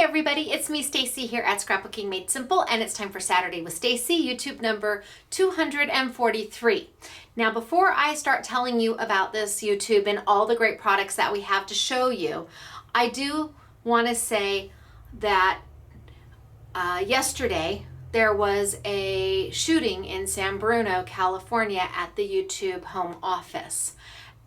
everybody, it's me Stacey here at Scrapbooking Made Simple, and it's time for Saturday with Stacey, YouTube number 243. Now before I start telling you about this YouTube and all the great products that we have to show you, I do want to say that yesterday there was a shooting in San Bruno, California at the YouTube home office.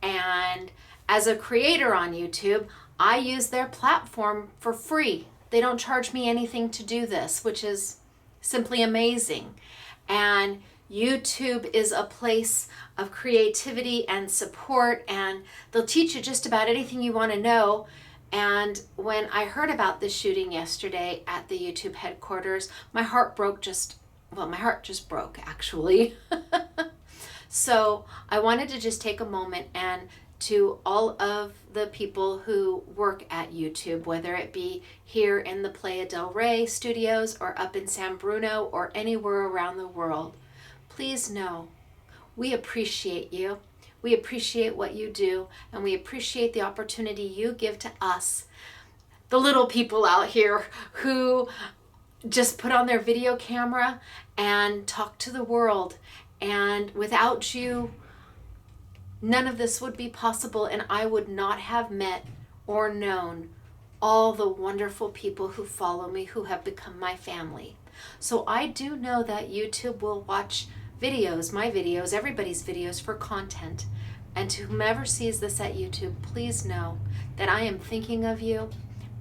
And as a creator on YouTube, I use their platform for free. They don't charge me anything to do this, which is simply amazing. And YouTube is a place of creativity and support, and they'll teach you just about anything you want to know. And when I heard about this shooting yesterday at the YouTube headquarters, my heart just broke actually. So I wanted to just take a moment and to all of the people who work at YouTube, whether it be here in the Playa del Rey studios or up in San Bruno or anywhere around the world, please know we appreciate you. We appreciate what you do, and we appreciate the opportunity you give to us, the little people out here who just put on their video camera and talk to the world. And without you, none of this would be possible, and I would not have met or known all the wonderful people who follow me, who have become my family. So I do know that YouTube will watch videos, my videos, everybody's videos for content. And to whomever sees this at YouTube, please know that I am thinking of you,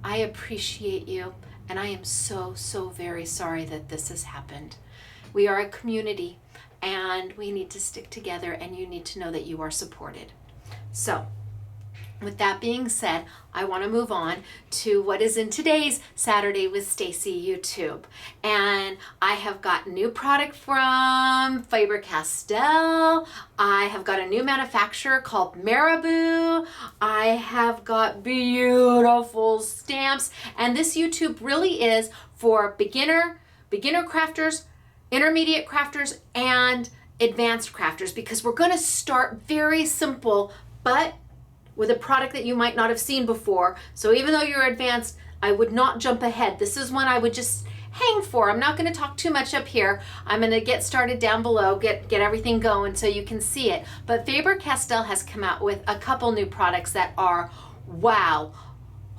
I appreciate you, and I am so, so very sorry that this has happened. We are a community, and we need to stick together, and you need to know that you are supported. So, with that being said, I want to move on to what is in today's Saturday with Stacey YouTube. And I have got new product from Faber-Castell. I have got a new manufacturer called Marabu. I have got beautiful stamps. And this YouTube really is for beginner crafters, intermediate crafters, and advanced crafters, because we're going to start very simple, but with a product that you might not have seen before. So even though you're advanced, I would not jump ahead. This is one I would just hang for. I'm not going to talk too much up here. I'm going to get started down below, get everything going so you can see it. But Faber-Castell has come out with a couple new products that are wow.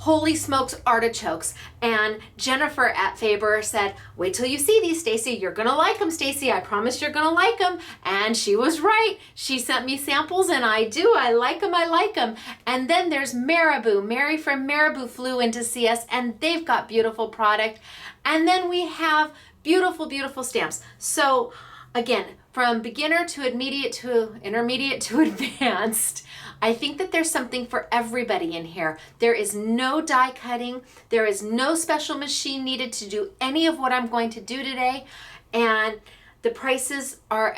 Holy smokes, artichokes. And Jennifer at Faber said, wait till you see these, Stacey. You're gonna like them, Stacey. I promise you're gonna like them. And she was right. She sent me samples, and I do. I like them, I like them. And then there's Marabu. Mary from Marabu flew in to see us, and they've got beautiful product. And then we have beautiful, beautiful stamps. So again, from beginner to intermediate to advanced, I think that there's something for everybody in here. There is no die cutting. There is no special machine needed to do any of what I'm going to do today. And the prices are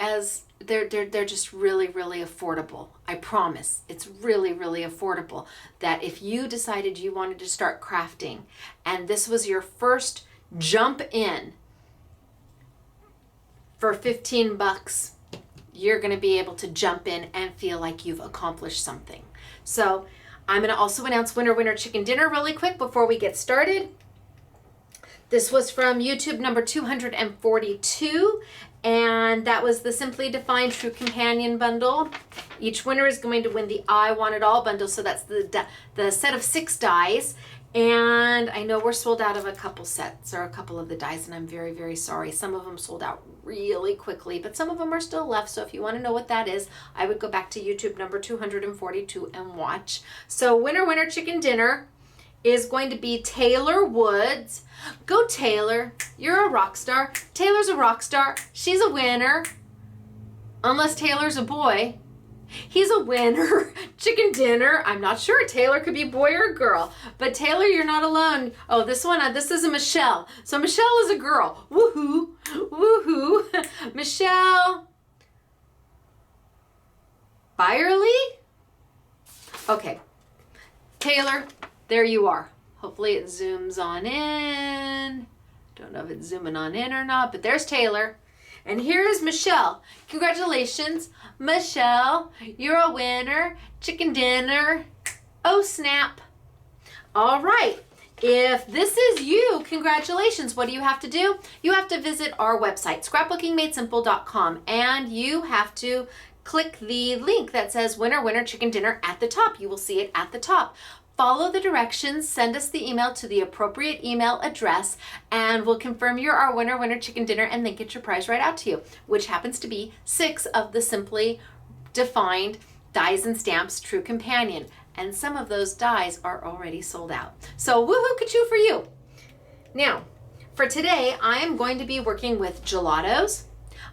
they're just really, really affordable. I promise. It's really, really affordable. That if you decided you wanted to start crafting and this was your first jump in for 15 bucks, you're going to be able to jump in and feel like you've accomplished something. So I'm going to also announce winner chicken dinner really quick before we get started. This was from YouTube number 242, and that was the Simply Defined True Companion bundle. Each winner is going to win the I Want It All bundle, so that's the set of 6 dies. And I know we're sold out of a couple sets or a couple of the dies, and I'm very, very sorry. Some of them sold out really quickly, but some of them are still left. So if you want to know what that is, I would go back to YouTube number 242 and watch. So winner chicken dinner is going to be Taylor Woods. Go Taylor, you're a rock star. Taylor's a rock star. She's a winner. Unless Taylor's a boy. He's a winner. Chicken dinner. I'm not sure. Taylor could be boy or girl. But Taylor, you're not alone. Oh, this is a Michelle. So Michelle is a girl. Woohoo. Woohoo. Michelle Byerly? Okay. Taylor, there you are. Hopefully it zooms on in. Don't know if it's zooming on in or not, but there's Taylor. And here is Michelle. Congratulations, Michelle. You're a winner. Chicken dinner. Oh, snap. All right. If this is you, congratulations. What do you have to do? You have to visit our website, scrapbookingmadesimple.com, and you have to click the link that says Winner, Winner Chicken Dinner at the top. You will see it at the top. Follow the directions, send us the email to the appropriate email address, and we'll confirm you're our winner, winner chicken dinner, and then get your prize right out to you, which happens to be 6 of the Simply Defined Dies and Stamps True Companion. And some of those dies are already sold out. So woohoo ka-choo for you. Now, for today, I am going to be working with gelatos.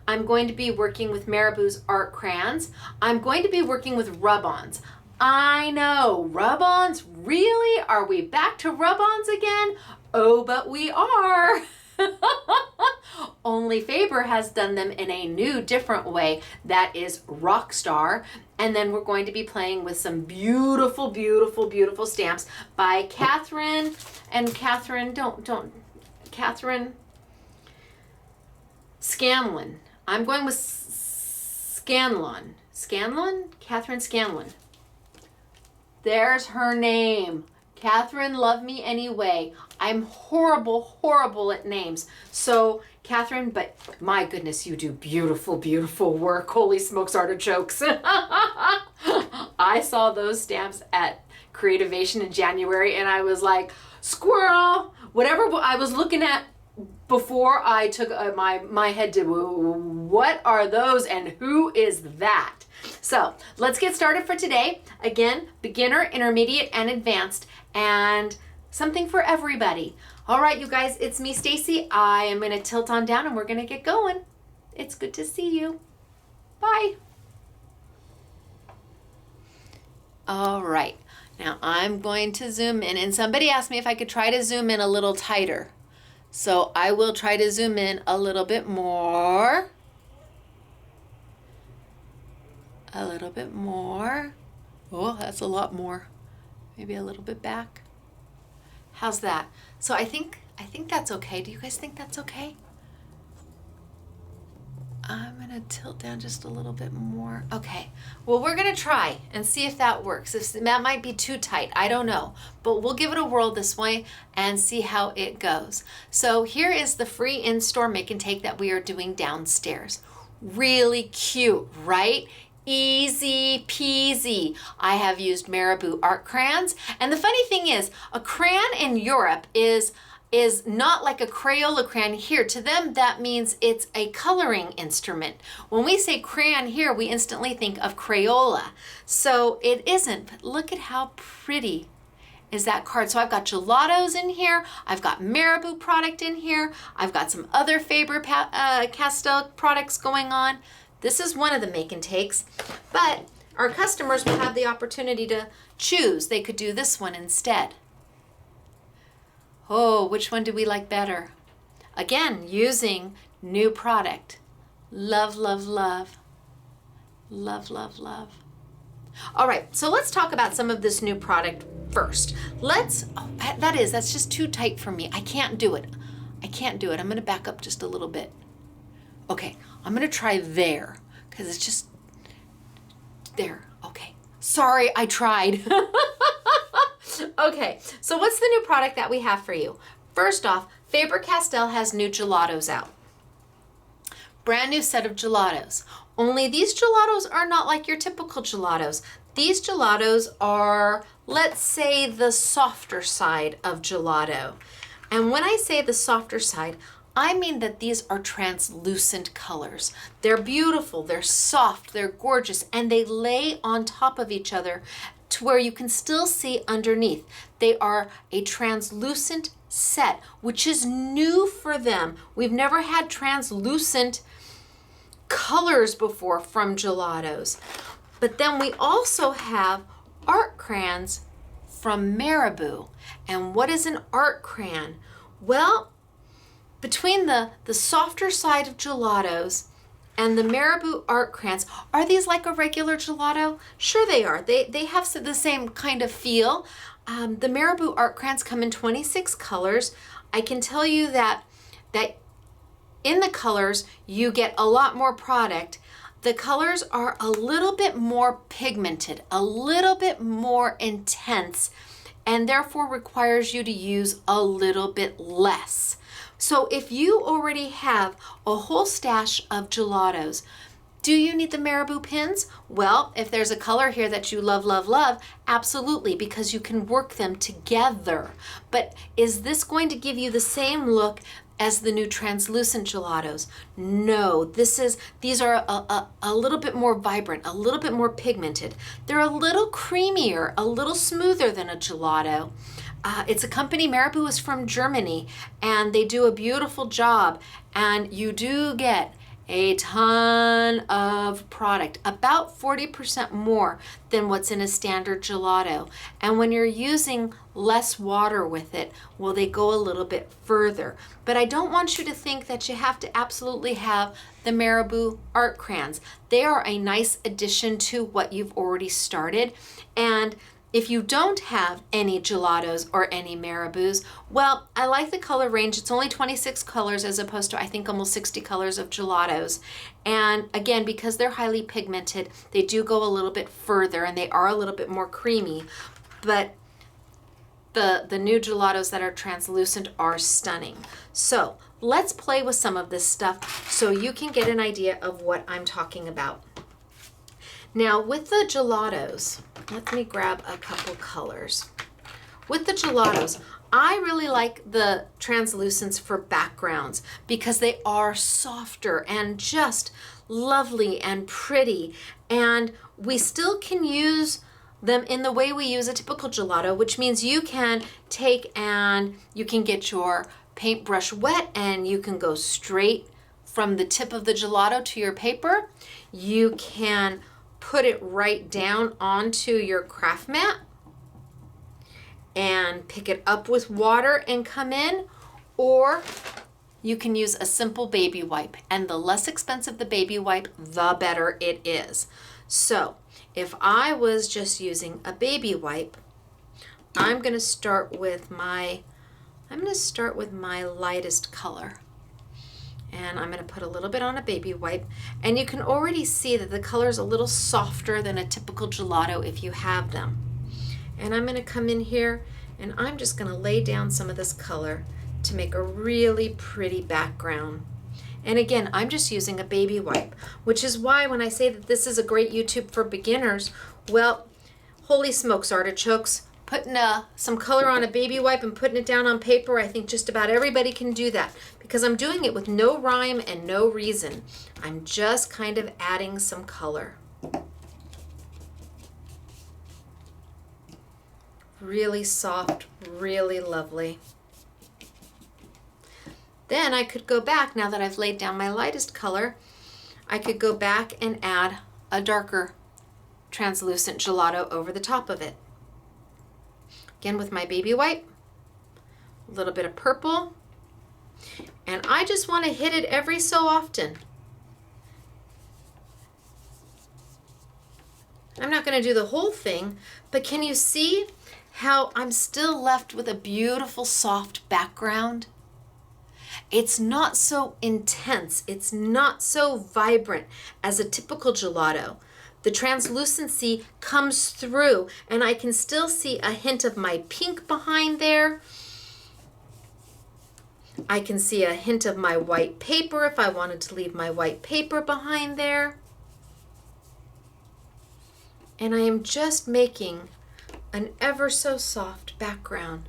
I'm going to be working with Marabu's Art Crayons. I'm going to be working with rub-ons. I know, rub-ons, really? Are we back to rub-ons again? Oh, but we are. Only Faber has done them in a new, different way that is rock star. And then we're going to be playing with some beautiful, beautiful, beautiful stamps by Catherine Scanlon. I'm going with Scanlon. Catherine Scanlon. There's her name. Catherine, love me anyway. I'm horrible, horrible at names. So, Catherine, but my goodness, you do beautiful, beautiful work. Holy smokes, artichokes. I saw those stamps at Creativation in January and I was like, squirrel, whatever I was looking at before I took my head to, what are those and who is that? So let's get started for today. Again, beginner, intermediate, and advanced, and something for everybody. All right, you guys, it's me, Stacey. I am going to tilt on down and we're going to get going. It's good to see you. Bye. All right, now I'm going to zoom in, and somebody asked me if I could try to zoom in a little tighter. So I will try to zoom in a little bit more. A little bit more. Oh, that's a lot more. Maybe a little bit back. How's that? So I think that's okay. Do you guys think that's okay? I'm gonna tilt down just a little bit more. Okay, well, we're gonna try and see if that works. If that might be too tight, I don't know, but we'll give it a whirl this way and see how it goes. So here is the free in-store make and take that we are doing downstairs. Really cute, right? Easy peasy. I have used Marabu Art Crayons, and the funny thing is, a crayon in Europe is not like a Crayola crayon here. To them, that means it's a coloring instrument. When we say crayon here, we instantly think of Crayola. So it isn't, but look at how pretty is that card. So I've got gelatos in here. I've got Marabu product in here. I've got some other Faber-Castell products going on. This is one of the make and takes, but our customers will have the opportunity to choose. They could do this one instead. Oh, which one do we like better? Again, using new product. Love, love, love. Love, love, love. All right, so let's talk about some of this new product first. That's just too tight for me. I can't do it. I'm gonna back up just a little bit. Okay, I'm gonna try there, because it's just there. Okay, sorry, I tried. Okay, so what's the new product that we have for you? First off, Faber-Castell has new gelatos out. Brand new set of gelatos. Only these gelatos are not like your typical gelatos. These gelatos are, let's say, the softer side of gelato. And when I say the softer side, I mean that these are translucent colors. They're beautiful, they're soft, they're gorgeous, and they lay on top of each other to where you can still see underneath. They are a translucent set, which is new for them. We've never had translucent colors before from gelatos. But then we also have art crayons from Marabu. And what is an art crayon? Well, between the softer side of gelatos and the Marabu art crayons, are these like a regular gelato? Sure they are. They have the same kind of feel. The Marabu art crayons come in 26 colors. I can tell you that in the colors, you get a lot more product. The colors are a little bit more pigmented, a little bit more intense and therefore requires you to use a little bit less. So if you already have a whole stash of gelatos, do you need the Marabu pins? Well, if there's a color here that you love, love, love, absolutely, because you can work them together. But is this going to give you the same look as the new translucent gelatos? No, these are a little bit more vibrant, a little bit more pigmented. They're a little creamier, a little smoother than a gelato. It's a company, Marabu is from Germany, and they do a beautiful job, and you do get a ton of product, about 40% more than what's in a standard gelato. And when you're using less water with it, well, they go a little bit further. But I don't want you to think that you have to absolutely have the Marabu Art Crayons. They are a nice addition to what you've already started. And if you don't have any gelatos or any Marabus, well, I like the color range. It's only 26 colors as opposed to, I think, almost 60 colors of gelatos. And again, because they're highly pigmented, they do go a little bit further and they are a little bit more creamy. But the new gelatos that are translucent are stunning. So let's play with some of this stuff so you can get an idea of what I'm talking about. Now with the gelatos, let me grab a couple colors. With the gelatos, I really like the translucents for backgrounds because they are softer and just lovely and pretty. And we still can use them in the way we use a typical gelato, which means you can take and you can get your paintbrush wet and you can go straight from the tip of the gelato to your paper. You can put it right down onto your craft mat and pick it up with water and come in, or you can use a simple baby wipe, and the less expensive the baby wipe, the better it is. So if I was just using a baby wipe, I'm going to start with my lightest color. And I'm going to put a little bit on a baby wipe, and you can already see that the color is a little softer than a typical gelato if you have them. And I'm going to come in here and I'm just going to lay down some of this color to make a really pretty background. And again, I'm just using a baby wipe, which is why when I say that this is a great YouTube for beginners, well, holy smokes, artichokes, putting some color on a baby wipe and putting it down on paper, I think just about everybody can do that because I'm doing it with no rhyme and no reason. I'm just kind of adding some color. Really soft, really lovely. Then I could go back, now that I've laid down my lightest color, I could go back and add a darker translucent gelato over the top of it. Again with my baby wipe, a little bit of purple, and I just want to hit it every so often. I'm not going to do the whole thing, but can you see how I'm still left with a beautiful soft background? It's not so intense, it's not so vibrant as a typical gelato. The translucency comes through and I can still see a hint of my pink behind there. I can see a hint of my white paper if I wanted to leave my white paper behind there. And I am just making an ever so soft background.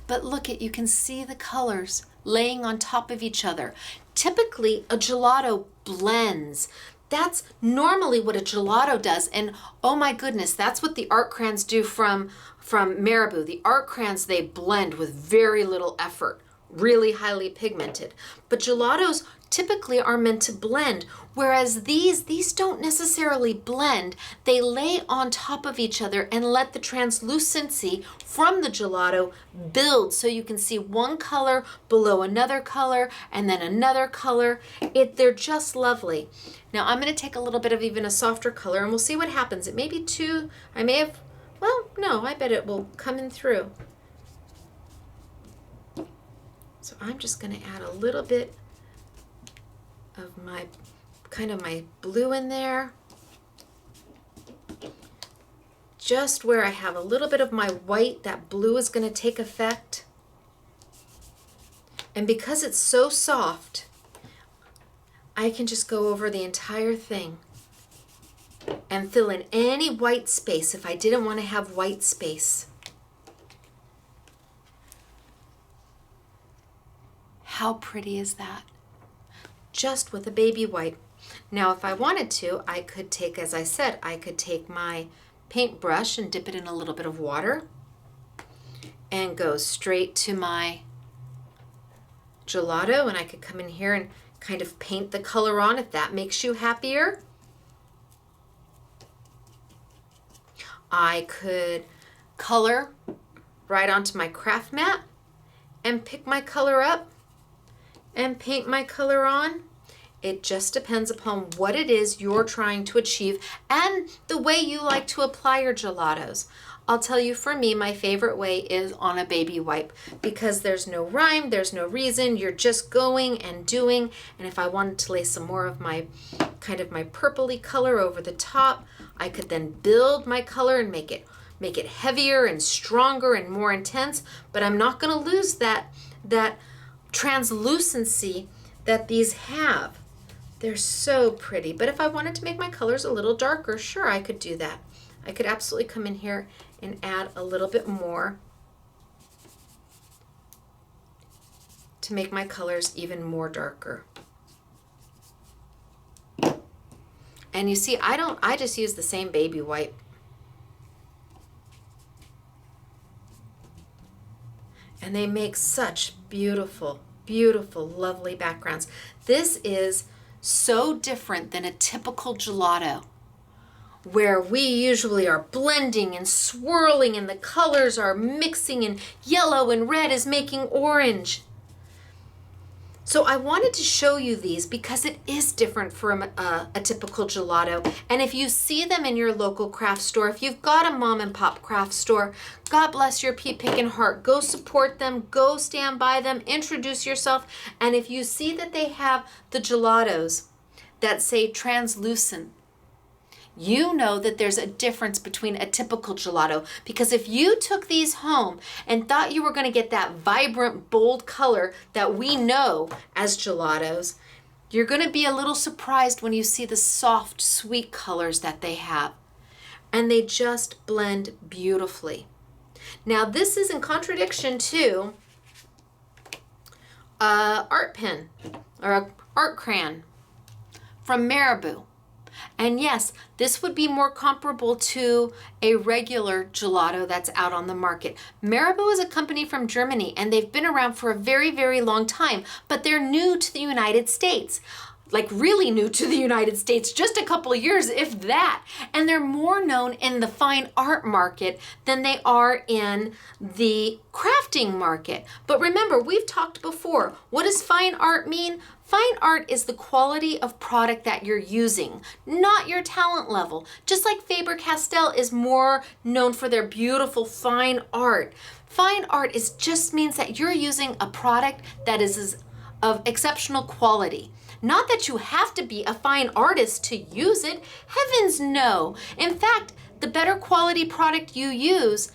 But look at, you can see the colors laying on top of each other. Typically a gelato blends. That's normally what a gelato does, and oh my goodness, that's what the Art Crayons do from Marabu. The Art Crayons, they blend with very little effort, really highly pigmented. But gelatos typically are meant to blend, whereas these don't necessarily blend. They lay on top of each other and let the translucency from the gelato build so you can see one color below another color and then another color. They're just lovely. Now I'm going to take a little bit of even a softer color and we'll see what happens. It may be too, I bet it will come in through. So I'm just going to add a little bit of my blue in there, just where I have a little bit of my white, that blue is going to take effect. And because it's so soft, I can just go over the entire thing and fill in any white space if I didn't want to have white space. How pretty is that? Just with a baby wipe. Now, if I wanted to, I could take, as I said, I could take my paintbrush and dip it in a little bit of water and go straight to my gelato, and I could come in here and kind of paint the color on if that makes you happier. I could color right onto my craft mat and pick my color up and paint my color on. It just depends upon what it is you're trying to achieve and the way you like to apply your gelatos. I'll tell you, for me, my favorite way is on a baby wipe because there's no rhyme, there's no reason, you're just going and doing. And if I wanted to lay some more of my kind of my purpley color over the top, I could then build my color and make it heavier and stronger and more intense, but I'm not going to lose that translucency that these have. They're so pretty. But if I wanted to make my colors a little darker, sure, I could do that. I could absolutely come in here and add a little bit more to make my colors even more darker. And you see, I just use the same baby wipe. And they make such beautiful, beautiful, lovely backgrounds. This is so different than a typical gelato, where we usually are blending and swirling and the colors are mixing and yellow and red is making orange. So I wanted to show you these because it is different from a typical gelato. And if you see them in your local craft store, if you've got a mom and pop craft store, God bless your pea picking heart. Go support them, go stand by them, introduce yourself. And if you see that they have the gelatos that say translucent, you know that there's a difference between a typical gelato, because if you took these home and thought you were going to get that vibrant, bold color that we know as gelatos, you're going to be a little surprised when you see the soft, sweet colors that they have. And they just blend beautifully. Now, this is in contradiction to art pen or a art crayon from Marabu. And yes, this would be more comparable to a regular gelato that's out on the market. Marabu is a company from Germany, and they've been around for a very, very long time, but they're new to the United States. Like really new to the United States, just a couple of years, if that. And they're more known in the fine art market than they are in the crafting market. But remember, we've talked before, what does fine art mean? Fine art is the quality of product that you're using, not your talent level. Just like Faber-Castell is more known for their beautiful fine art. Fine art just means that you're using a product that is of exceptional quality. Not that you have to be a fine artist to use it. Heavens no. In fact, the better quality product you use,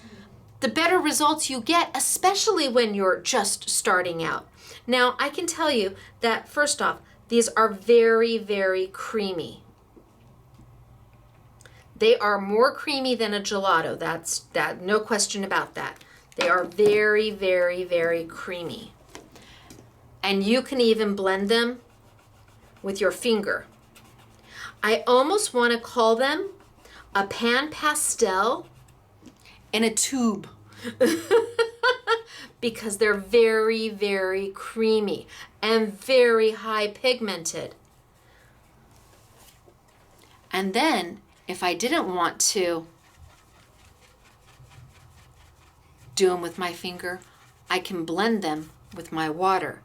the better results you get, especially when you're just starting out. Now, I can tell you that first off, these are very, very creamy. They are more creamy than a gelato. That's no question about that. They are very, very, very creamy. And you can even blend them with your finger. I almost want to call them a Pan Pastel in a tube because they're very, very creamy and very high pigmented. And then if I didn't want to do them with my finger, I can blend them with my water.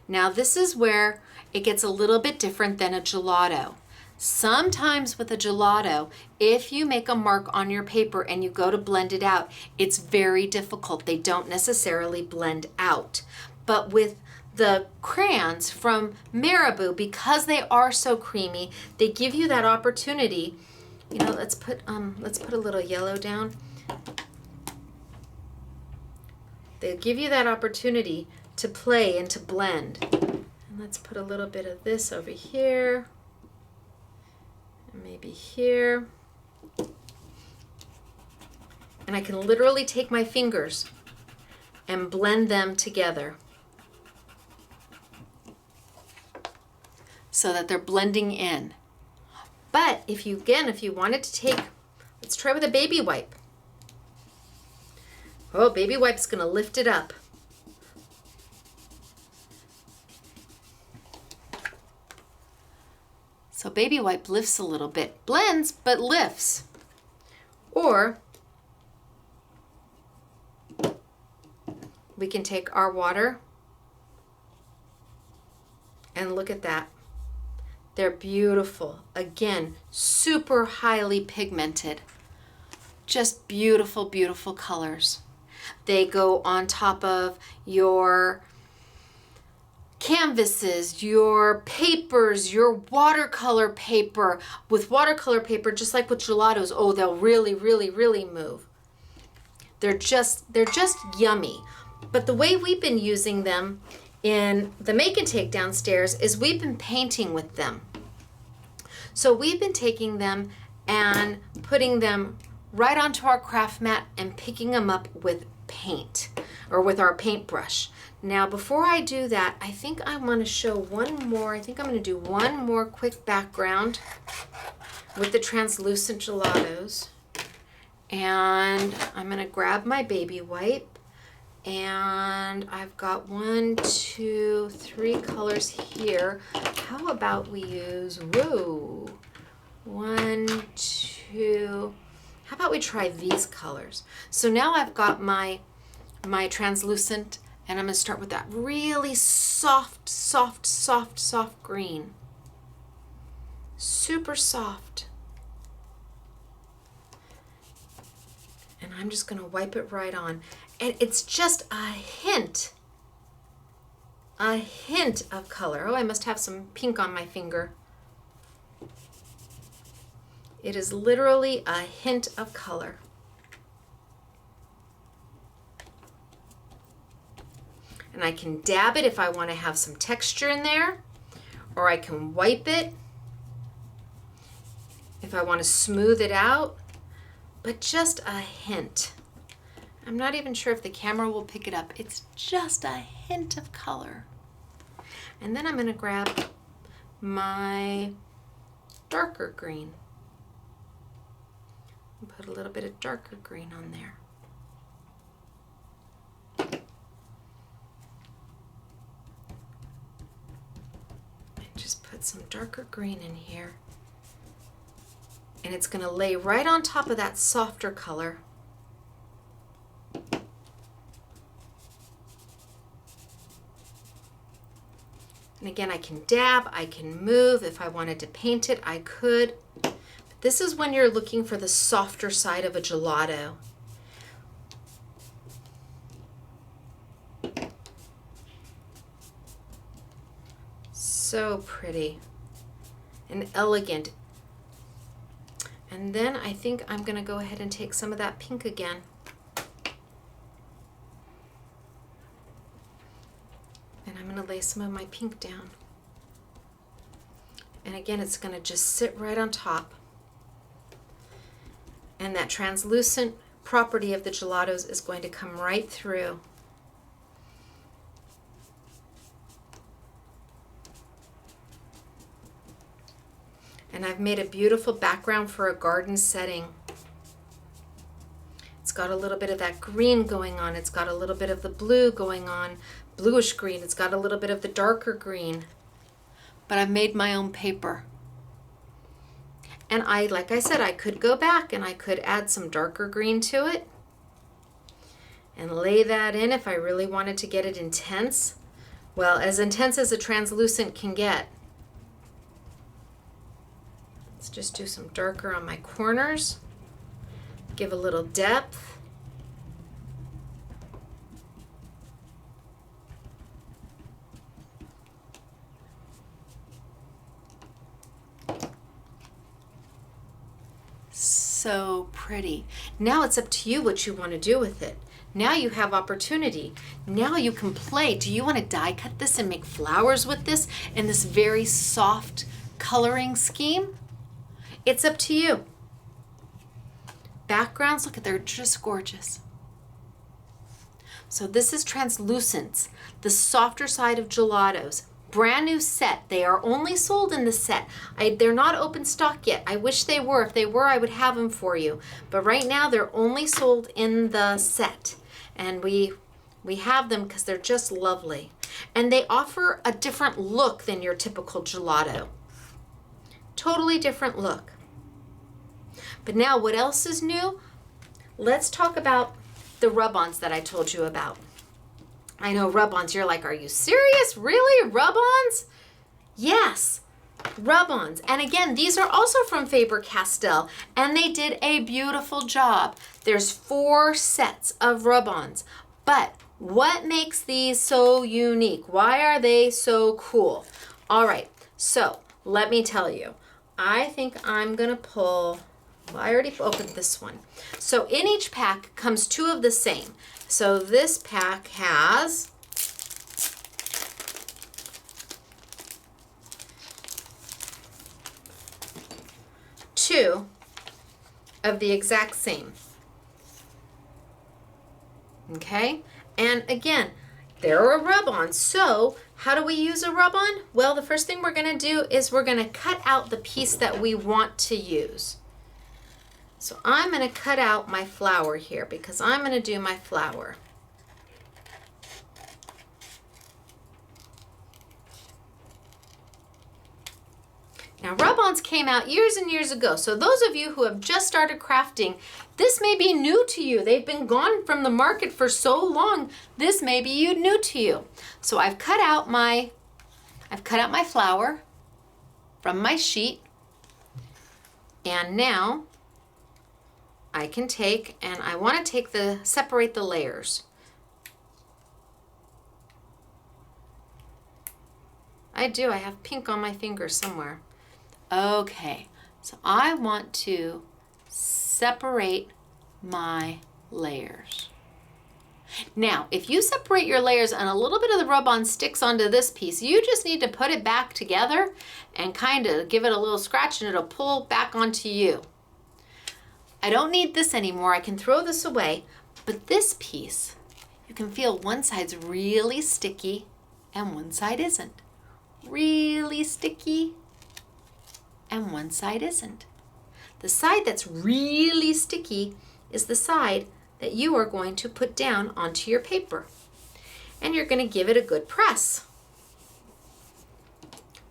Now this is where it gets a little bit different than a gelato. Sometimes with a gelato, if you make a mark on your paper and you go to blend it out, it's very difficult. They don't necessarily blend out. But with the crayons from Marabu, because they are so creamy, they give you that opportunity You know, let's put a little yellow down. They give you that opportunity to play and to blend. And let's put a little bit of this over here. And maybe here. And I can literally take my fingers and blend them together so that they're blending in. But if you wanted to take, let's try with a baby wipe. Oh, baby wipe's gonna lift it up. So baby wipe lifts a little bit, blends, but lifts. Or we can take our water and look at that. They're beautiful. Again, super highly pigmented. Just beautiful, beautiful colors. They go on top of your canvases, your papers, your watercolor paper. With watercolor paper, just like with gelatos, oh, they'll really, really, really move. They're just yummy. But the way we've been using them in the Make and Take downstairs is we've been painting with them. So we've been taking them and putting them right onto our craft mat and picking them up with paint or with our paintbrush. Now before I do that, I think I want to show one more. I think I'm going to do one more quick background with the translucent gelatos. And I'm going to grab my baby wipe. And I've got 1, 2, 3 colors here. How about we use, 1, 2, how about we try these colors? So now I've got my translucent, and I'm gonna start with that really soft, soft, soft, soft green. Super soft. And I'm just gonna wipe it right on. And it's just a hint of color. Oh, I must have some pink on my finger. It is literally a hint of color. And I can dab it if I want to have some texture in there, or I can wipe it if I want to smooth it out, but just a hint. I'm not even sure if the camera will pick it up. It's just a hint of color. And then I'm going to grab my darker green and put a little bit of darker green on there. And just put some darker green in here. And it's going to lay right on top of that softer color. And again, I can dab, I can move. If I wanted to paint it, I could. But this is when you're looking for the softer side of a gelato. So pretty and elegant. And then I think I'm going to go ahead and take some of that pink again. And I'm going to lay some of my pink down. And again, it's going to just sit right on top. And that translucent property of the gelatos is going to come right through. And I've made a beautiful background for a garden setting. It's got a little bit of that green going on. It's got a little bit of the blue going on, bluish green. It's got a little bit of the darker green. But I've made my own paper. And like I said, I could go back and I could add some darker green to it and lay that in if I really wanted to get it intense. Well, as intense as a translucent can get. Let's just do some darker on my corners. Give a little depth. So pretty. Now it's up to you what you want to do with it. Now you have opportunity. Now you can play. Do you want to die cut this and make flowers with this in this very soft coloring scheme? It's up to you. Backgrounds, look at, they're just gorgeous. So this is Translucent, the softer side of gelatos. Brand new set. They are only sold in the set. They're not open stock yet. I wish they were. If they were, I would have them for you. But right now they're only sold in the set. And we have them because they're just lovely. And they offer a different look than your typical gelato. Totally different look. But now what else is new? Let's talk about the rub-ons that I told you about. I know rub-ons, you're like, are you serious? Really? Rub-ons? Yes, rub-ons. And again, these are also from Faber-Castell, and they did a beautiful job. There's 4 sets of rub-ons. But what makes these so unique? Why are they so cool? All right, so let me tell you. I think I'm gonna pull, well, I already opened this one. So in each pack comes 2 of the same. So this pack has two of the exact same. Okay? And again, there are rub-ons. So how do we use a rub-on? Well, the first thing we're going to do is we're going to cut out the piece that we want to use. So I'm going to cut out my flower here because I'm going to do my flower. Now, rub-ons came out years and years ago. So those of you who have just started crafting, this may be new to you. They've been gone from the market for so long. This may be new to you. So I've cut out my flower from my sheet. And now I can take, and I want to separate the layers. I do, I have pink on my finger somewhere. Okay, so I want to separate my layers. Now, if you separate your layers and a little bit of the rub-on sticks onto this piece, you just need to put it back together and kind of give it a little scratch and it'll pull back onto you. I don't need this anymore. I can throw this away, but this piece, you can feel one side's really sticky and one side isn't. Really sticky and one side isn't. The side that's really sticky is the side that you are going to put down onto your paper. And you're going to give it a good press.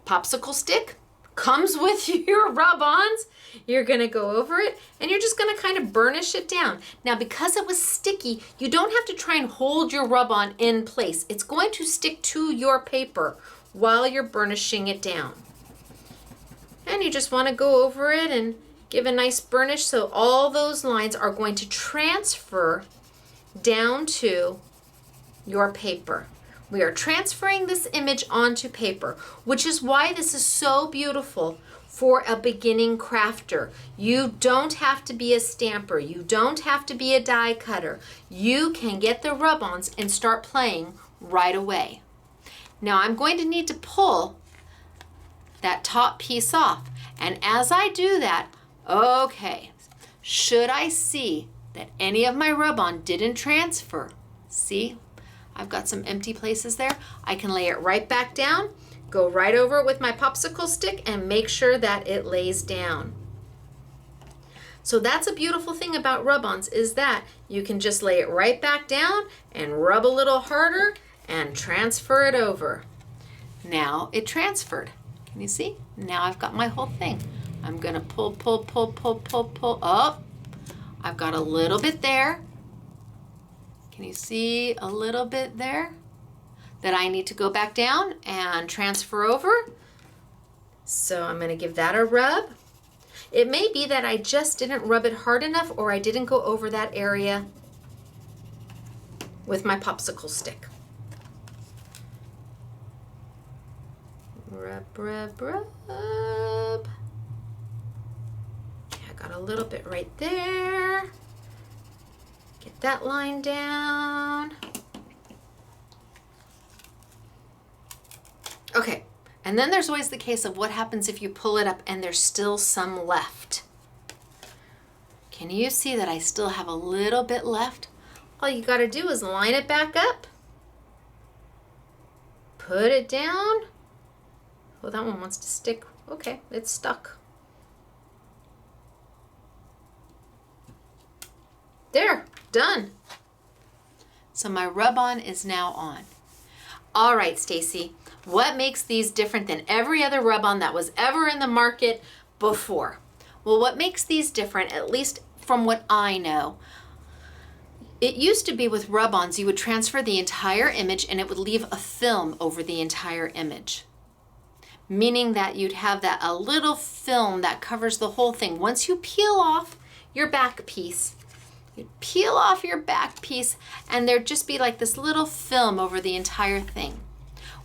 Popsicle stick comes with your rub-ons. You're going to go over it and you're just going to kind of burnish it down. Now, because it was sticky, you don't have to try and hold your rub-on in place. It's going to stick to your paper while you're burnishing it down. And you just want to go over it and give a nice burnish so all those lines are going to transfer down to your paper. We are transferring this image onto paper, which is why this is so beautiful for a beginning crafter. You don't have to be a stamper. You don't have to be a die cutter. You can get the rub-ons and start playing right away. Now I'm going to need to pull that top piece off. And as I do that, okay, should I see that any of my rub-on didn't transfer? See, I've got some empty places there. I can lay it right back down, go right over it with my popsicle stick and make sure that it lays down. So that's a beautiful thing about rub-ons is that you can just lay it right back down and rub a little harder and transfer it over. Now it transferred. Can you see? Now I've got my whole thing. I'm going to pull, pull, pull, pull, pull, pull up. I've got a little bit there. Can you see a little bit there that I need to go back down and transfer over? So I'm going to give that a rub. It may be that I just didn't rub it hard enough or I didn't go over that area with my popsicle stick. Rub, rub, rub. Yeah, got a little bit right there. Get that line down. Okay, and then there's always the case of what happens if you pull it up and there's still some left. Can you see that I still have a little bit left? All you gotta do is line it back up, put it down. Oh, that one wants to stick. Okay, it's stuck. There, done. So my rub-on is now on. All right, Stacey, what makes these different than every other rub-on that was ever in the market before? Well, what makes these different, at least from what I know, it used to be with rub-ons, you would transfer the entire image and it would leave a film over the entire image. Meaning that you'd have a little film that covers the whole thing. Once you peel off your back piece, you'd peel off your back piece and there'd just be like this little film over the entire thing.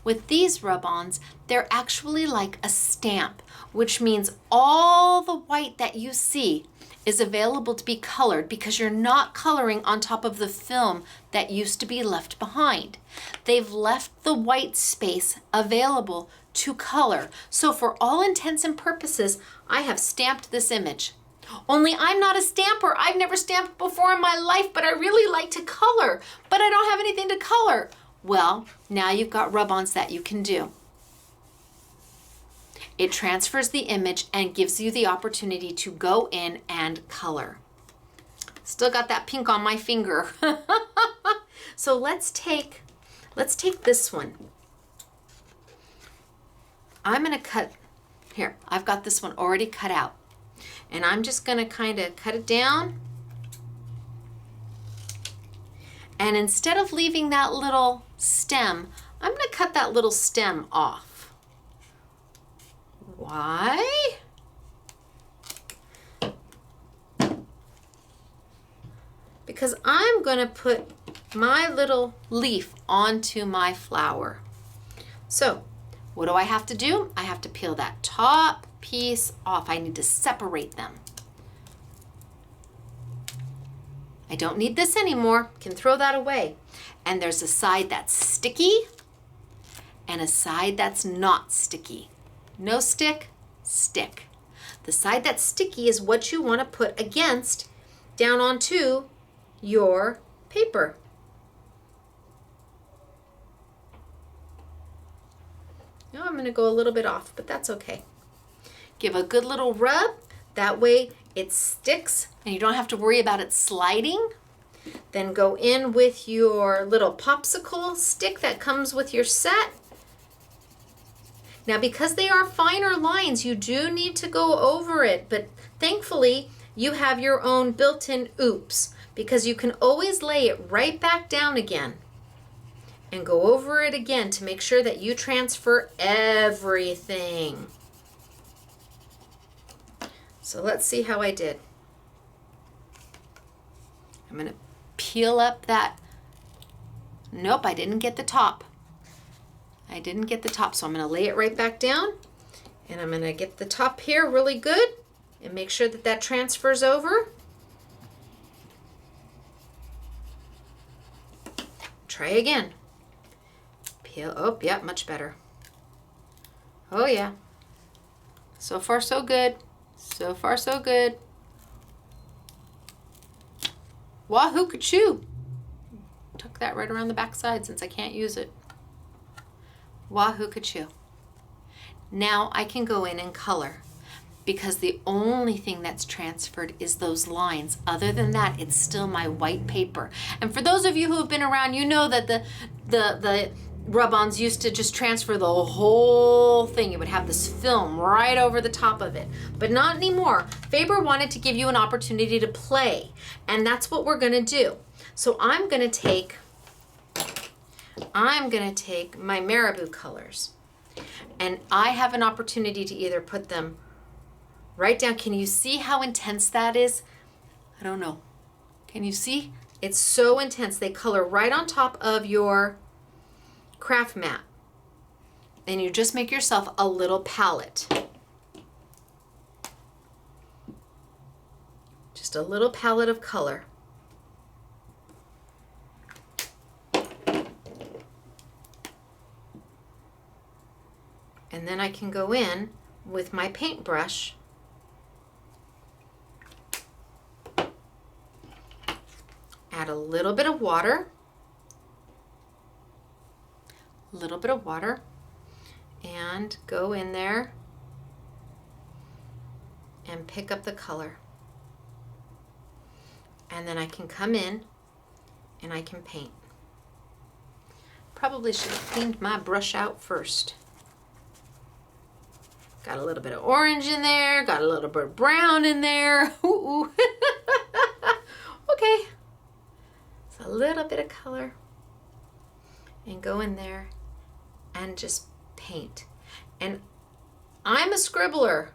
With these rub-ons, they're actually like a stamp, which means all the white that you see is available to be colored because you're not coloring on top of the film that used to be left behind. They've left the white space available to color. So for all intents and purposes, I have stamped this image. Only I'm not a stamper. I've never stamped before in my life, but I really like to color, but I don't have anything to color. Well, now you've got rub-ons that you can do. It transfers the image and gives you the opportunity to go in and color. Still got that pink on my finger. So let's take this one. I'm gonna cut, here, I've got this one already cut out. And I'm just gonna kind of cut it down. And instead of leaving that little stem, I'm gonna cut that little stem off. Why? Because I'm gonna put my little leaf onto my flower. So, what do I have to do? I have to peel that top piece off. I need to separate them. I don't need this anymore. Can throw that away. And there's a side that's sticky and a side that's not sticky. No stick, stick. The side that's sticky is what you want to put against down onto your paper. Now I'm going to go a little bit off, but that's okay. Give a good little rub. That way it sticks and you don't have to worry about it sliding. Then go in with your little popsicle stick that comes with your set. Now, because they are finer lines, you do need to go over it, but thankfully you have your own built-in oops, because you can always lay it right back down again and go over it again to make sure that you transfer everything. So let's see how I did. I'm gonna peel up that, nope, I didn't get the top. I didn't get the top, so I'm gonna lay it right back down and I'm gonna get the top here really good and make sure that that transfers over. Try again. Peel, oh, yeah, much better. Oh yeah. So far so good. So far so good. Wahoo ka-choo. Tuck that right around the back side since I can't use it. Wahoo ka-choo. Now I can go in and color because the only thing that's transferred is those lines. Other than that, it's still my white paper. And for those of you who have been around, you know that the rub-ons used to just transfer the whole thing. You would have this film right over the top of it, but not anymore. Faber wanted to give you an opportunity to play, and that's what we're gonna do. So I'm gonna take my Marabu colors, and I have an opportunity to either put them right down. Can you see how intense that is? I don't know. Can you see? It's so intense. They color right on top of your craft mat. And you just make yourself a little palette. Just a little palette of color. And then I can go in with my paintbrush add a little bit of water, and go in there and pick up the color. And then I can come in and I can paint. Probably should have cleaned my brush out first. Got a little bit of orange in there, got a little bit of brown in there. Ooh. Okay. So a little bit of color. And go in there and just paint. And I'm a scribbler.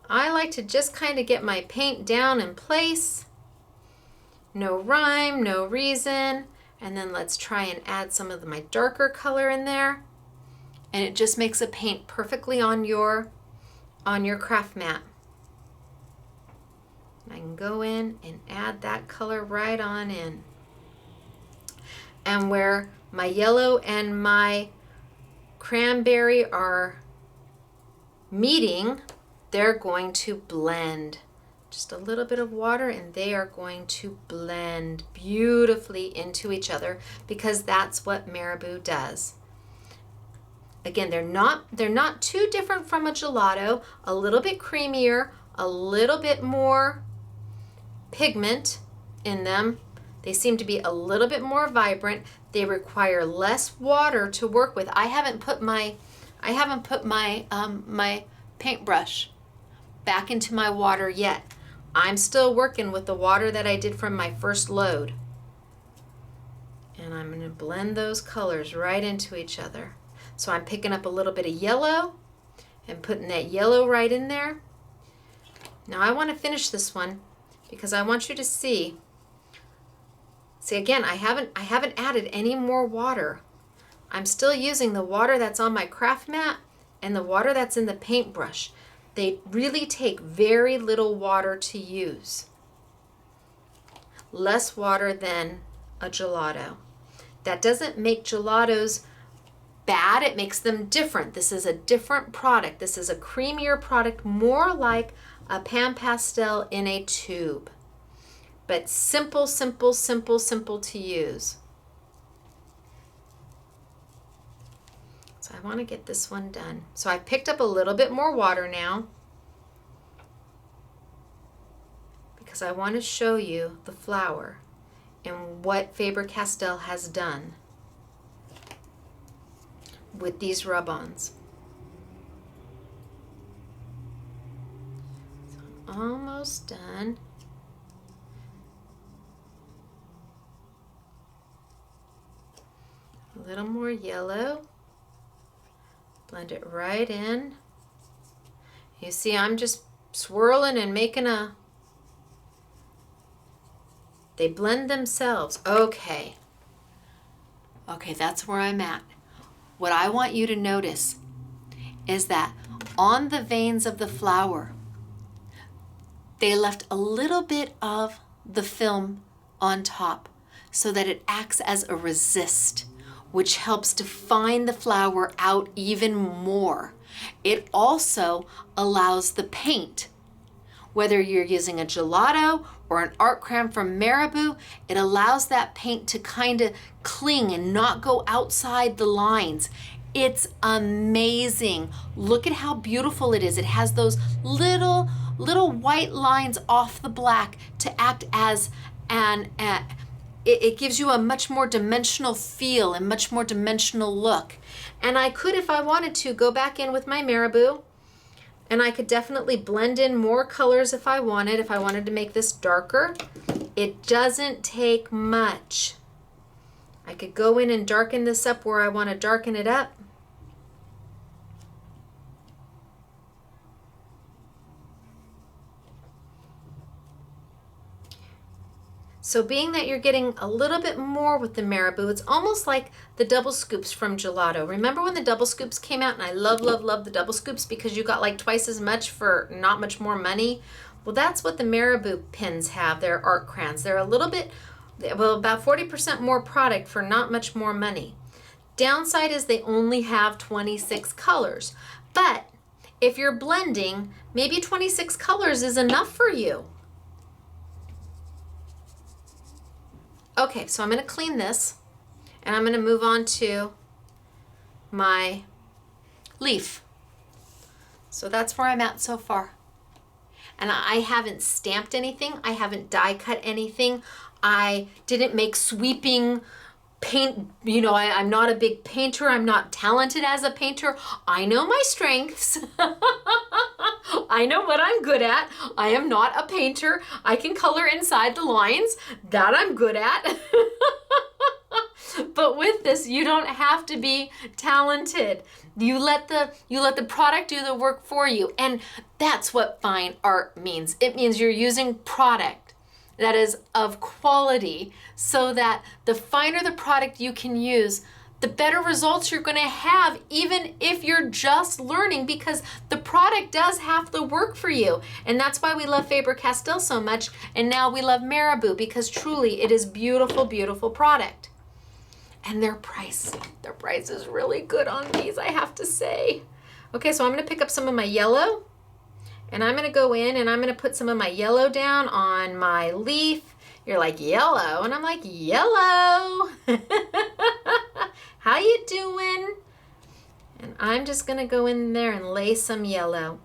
I like to just kind of get my paint down in place. No rhyme, no reason. And then let's try and add some of my darker color in there. And it just makes a paint perfectly on your craft mat. I can go in and add that color right on in. And where my yellow and my cranberry are meeting, they're going to blend. Just a little bit of water and they are going to blend beautifully into each other because that's what Marabu does. Again, they're not too different from a gelato, a little bit creamier, a little bit more pigment in them. They seem to be a little bit more vibrant. They require less water to work with. I haven't put my my paintbrush back into my water yet. I'm still working with the water that I did from my first load. And I'm going to blend those colors right into each other. So I'm picking up a little bit of yellow and putting that yellow right in there. Now I want to finish this one because I want you to see. See again, I haven't added any more water. I'm still using the water that's on my craft mat and the water that's in the paintbrush. They really take very little water to use. Less water than a gelato. That doesn't make gelatos bad, it makes them different. This is a different product. This is a creamier product, more like a Pan Pastel in a tube. But simple, simple, simple, simple to use. So I want to get this one done. So I picked up a little bit more water now because I want to show you the flower and what Faber-Castell has done with these rub-ons. So I'm almost done. A little more yellow. Blend it right in. You see, I'm just swirling and making a... They blend themselves. Okay. Okay, that's where I'm at. What I want you to notice is that on the veins of the flower, they left a little bit of the film on top so that it acts as a resist, which helps define the flower out even more. It also allows the paint, whether you're using a gelato or an art crayon from Marabu, it allows that paint to kind of cling and not go outside the lines. It's amazing. Look at how beautiful it is. It has those little white lines off the black to act as it gives you a much more dimensional feel and much more dimensional look. And I could, if I wanted to, go back in with my Marabu and I could definitely blend in more colors if I wanted to make this darker. It doesn't take much. I could go in and darken this up where I want to darken it up. So being that you're getting a little bit more with the Marabu, it's almost like the double scoops from gelato. Remember when the double scoops came out? And I love, love, love the double scoops because you got like twice as much for not much more money. Well, that's what the Marabu pens have. They're art crayons. They're a little bit, well, about 40% more product for not much more money. Downside is they only have 26 colors. But if you're blending, maybe 26 colors is enough for you. Okay, so I'm going to clean this, and I'm going to move on to my leaf. So that's where I'm at so far. And I haven't stamped anything. I haven't die cut anything. I didn't make sweeping paint. You know, I'm not a big painter. I'm not talented as a painter. I know my strengths. I know what I'm good at. I am not a painter. I can color inside the lines. That I'm good at. But with this, you don't have to be talented. You let the product do the work for you. And that's what fine art means. It means you're using product that is of quality so that the finer the product you can use, the better results you're going to have, even if you're just learning, because the product does half the work for you. And that's why we love Faber-Castell so much. And now we love Marabu, because truly it is beautiful, beautiful product. And their price is really good on these, I have to say. Okay, so I'm going to pick up some of my yellow, and I'm going to go in and I'm going to put some of my yellow down on my leaf. You're like, yellow? And I'm like, yellow. How you doing? And I'm just going to go in there and lay some yellow.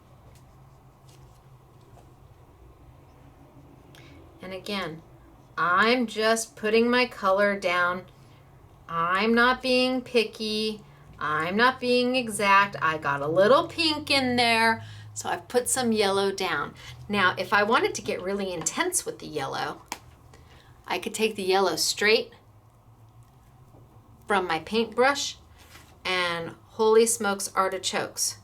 And again, I'm just putting my color down. I'm not being picky. I'm not being exact. I got a little pink in there, so I've put some yellow down. Now, if I wanted to get really intense with the yellow, I could take the yellow straight from my paintbrush and holy smokes, artichokes.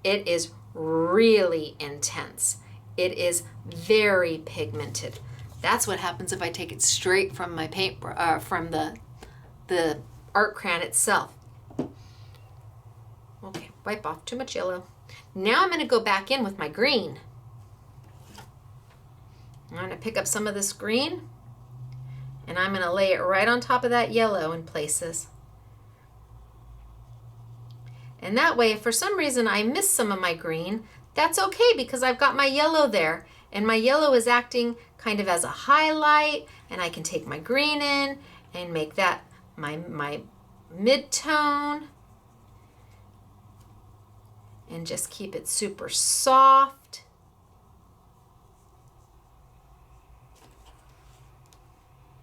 It is really intense. It is very pigmented. That's what happens if I take it straight from my paint, from the art crayon itself. Okay, wipe off too much yellow. Now I'm going to go back in with my green. I'm going to pick up some of this green, and I'm going to lay it right on top of that yellow in places. And that way, if for some reason I miss some of my green, that's okay, because I've got my yellow there, and my yellow is acting kind of as a highlight, and I can take my green in and make that my mid-tone, and just keep it super soft.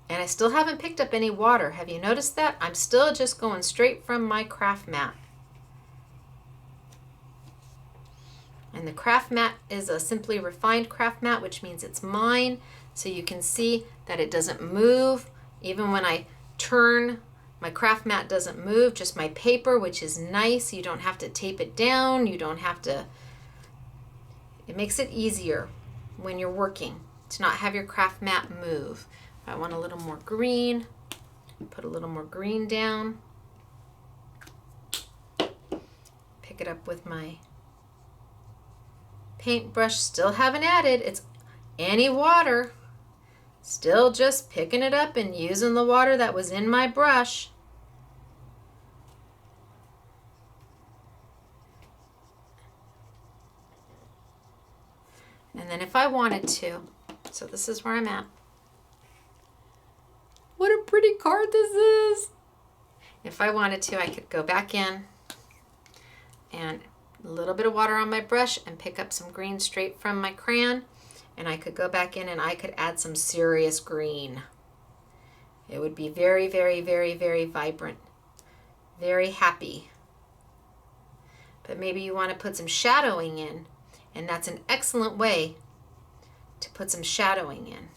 And I still haven't picked up any water. Have you noticed that? I'm still just going straight from my craft mat. And the craft mat is a simply refined craft mat, which means it's mine. So you can see that it doesn't move. Even when I turn, my craft mat doesn't move, just my paper, which is nice. You don't have to tape it down. You don't have to, it makes it easier when you're working to not have your craft mat move. If I want a little more green, put a little more green down. Pick it up with my paintbrush. Still haven't added any water. Still just picking it up and using the water that was in my brush. And then if I wanted to, so this is where I'm at. What a pretty card this is. If I wanted to, I could go back in and a little bit of water on my brush and pick up some green straight from my crayon. And I could go back in and I could add some serious green. It would be very, very, very, very vibrant. Very happy. But maybe you want to put some shadowing in. And that's an excellent way to put some shadowing in.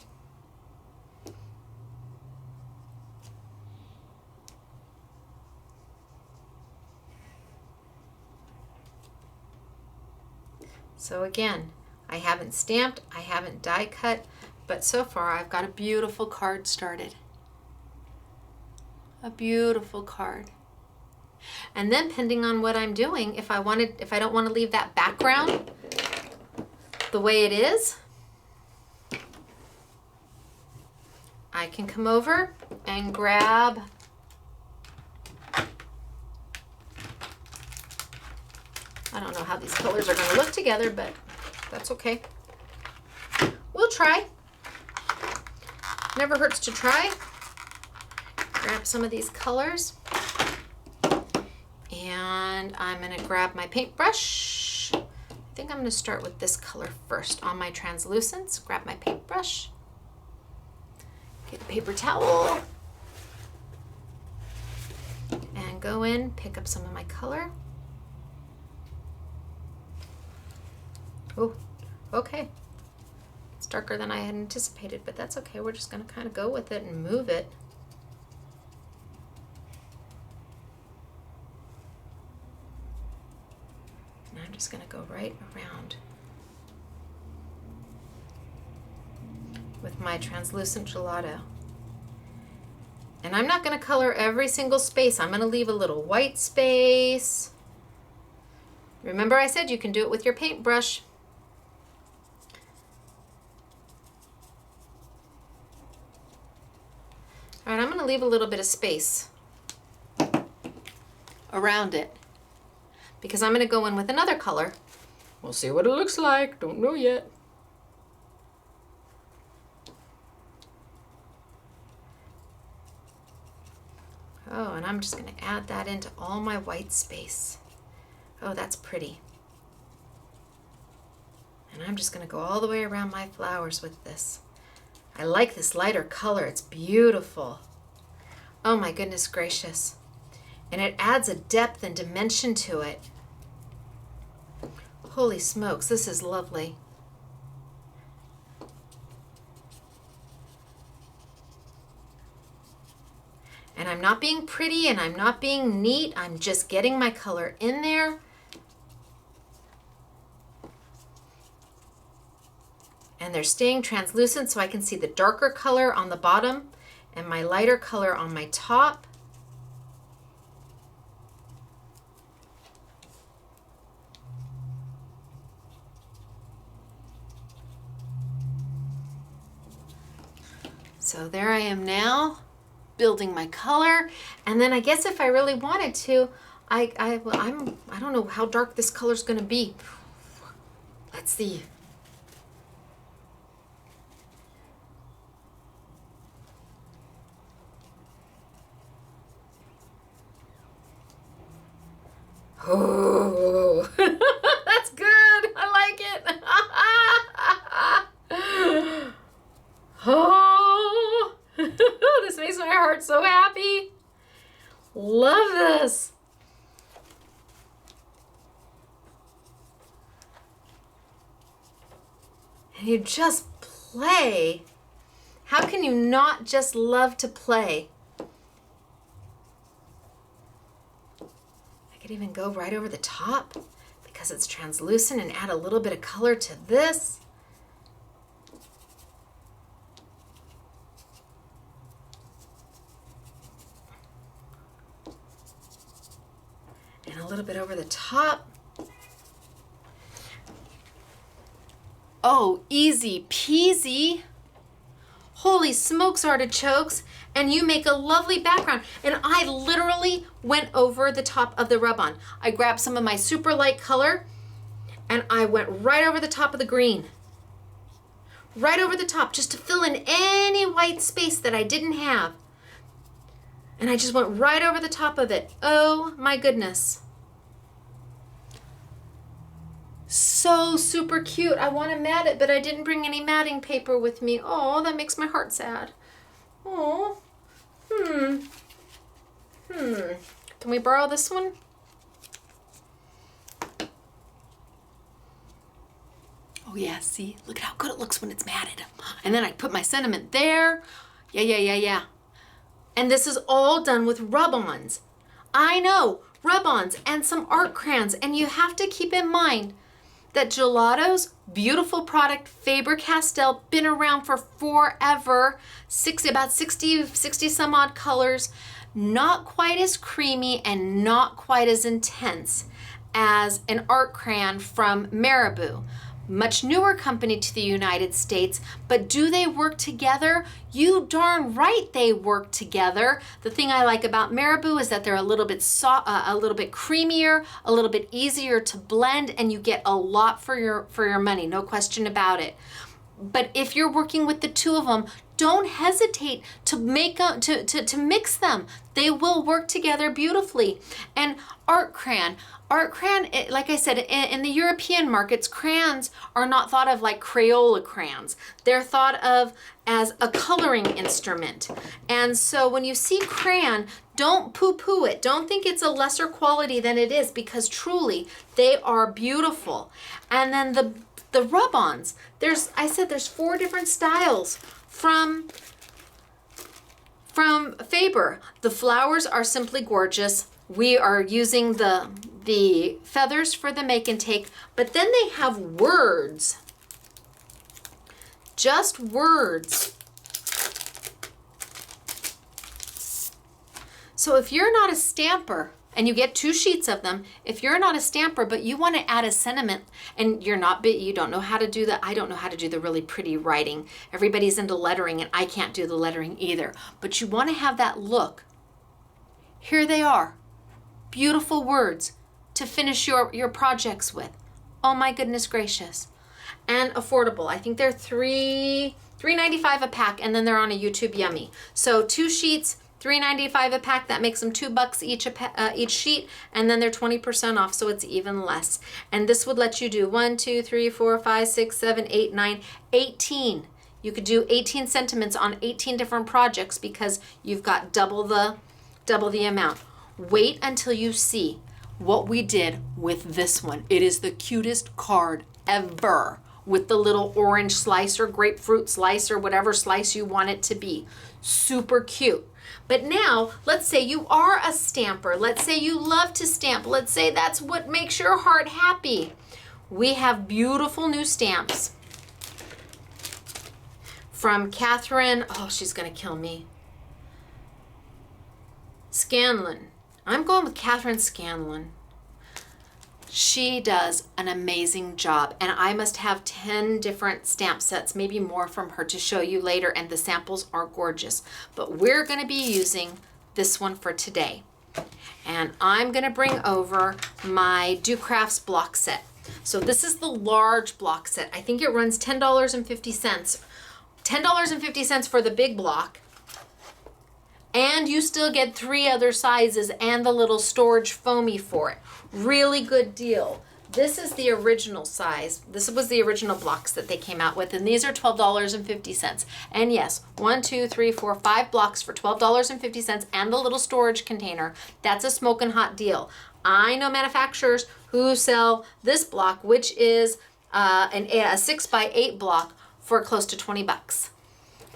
So again, I haven't stamped, I haven't die cut, but so far I've got a beautiful card started. A beautiful card. And then depending on what I'm doing, if I don't want to leave that background, the way it is, I can come over and grab I don't know how these colors are going to look together, but that's okay. We'll try. Never hurts to try. Grab some of these colors. And I'm going to grab my paintbrush. I think I'm going to start with this color first on my translucents. Grab my paintbrush. Get a paper towel. And go in, pick up some of my color. Oh, okay. It's darker than I had anticipated, but that's okay. We're just going to kind of go with it and move it. And I'm just going to go right around with my translucent gelato. And I'm not going to color every single space. I'm going to leave a little white space. Remember I said you can do it with your paintbrush. All right, I'm going to leave a little bit of space around it because I'm going to go in with another color. We'll see what it looks like. Don't know yet. Oh, and I'm just going to add that into all my white space. Oh, that's pretty. And I'm just going to go all the way around my flowers with this. I like this lighter color. It's beautiful. Oh my goodness gracious. And it adds a depth and dimension to it. Holy smokes, this is lovely. And I'm not being pretty and I'm not being neat. I'm just getting my color in there. And they're staying translucent so I can see the darker color on the bottom and my lighter color on my top. So there I am now, building my color. And then I guess if I really wanted to, I don't know how dark this color's gonna be. Let's see. Oh, that's good. I like it. Oh, this makes my heart so happy. Love this. And you just play. How can you not just love to play? I could even go right over the top because it's translucent and add a little bit of color to this. And a little bit over the top. Oh, easy peasy. Holy smokes, artichokes. And you make a lovely background. And I literally went over the top of the rub-on. I grabbed some of my super light color and I went right over the top of the green. Right over the top, just to fill in any white space that I didn't have. And I just went right over the top of it. Oh my goodness. So super cute. I want to mat it, but I didn't bring any matting paper with me. Oh, that makes my heart sad. Oh. Can we borrow this one? Oh yeah, see? Look at how good it looks when it's matted. And then I put my sentiment there. Yeah. And this is all done with rub-ons. I know, rub-ons and some art crayons. And you have to keep in mind that Gelato's beautiful product, Faber-Castell, been around for forever. About 60 some odd colors. Not quite as creamy and not quite as intense as an art crayon from Marabu. much newer company to the United States, but do they work together? You darn right they work together. The thing I like about Marabu is that they're a little bit creamier, a little bit easier to blend, and you get a lot for your money, no question about it. But if you're working with the two of them, don't hesitate to mix them. They will work together beautifully. And Art Crayon, like I said, in the European markets, crayons are not thought of like Crayola crayons. They're thought of as a coloring instrument. And so when you see crayon, don't poo-poo it. Don't think it's a lesser quality than it is, because truly they are beautiful. And then the rub-ons, there's 4 different styles from Faber. The flowers are simply gorgeous. We are using the feathers for the make and take, but then they have words. Just words. So if you're not a stamper, and you get 2 sheets of them, if you're not a stamper, but you want to add a sentiment, and you don't know how to do that. I don't know how to do the really pretty writing. Everybody's into lettering, and I can't do the lettering either. But you want to have that look. Here they are. Beautiful words to finish your projects with. Oh my goodness gracious. And affordable. I think they're $3.95 a pack, and then they're on a YouTube Yummy. So 2 sheets, $3.95 a pack. That makes them $2 each sheet, and then they're 20% off, so it's even less. And this would let you do 1, 2, 3, 4, 5, 6, 7, 8, 9, 18. You could do 18 sentiments on 18 different projects because you've got double the amount. Wait until you see what we did with this one. It is the cutest card ever, with the little orange slice or grapefruit slice or whatever slice you want it to be. Super cute. But now, let's say you are a stamper. Let's say you love to stamp. Let's say that's what makes your heart happy. We have beautiful new stamps from Catherine. Oh, she's going to kill me. Scanlon. I'm going with Catherine Scanlon. She does an amazing job, and I must have 10 different stamp sets, maybe more from her, to show you later, and the samples are gorgeous. But we're going to be using this one for today. And I'm going to bring over my Do Crafts block set. So this is the large block set. I think it runs $10.50. $10.50 for the big block. And you still get 3 other sizes and the little storage foamy for it. Really good deal. This is the original size. This was the original blocks that they came out with, and these are $12.50. And yes, 1, 2, 3, 4, 5 blocks for $12.50 and the little storage container. That's a smoking hot deal. I know manufacturers who sell this block, which is a 6x8 block, for close to 20 bucks.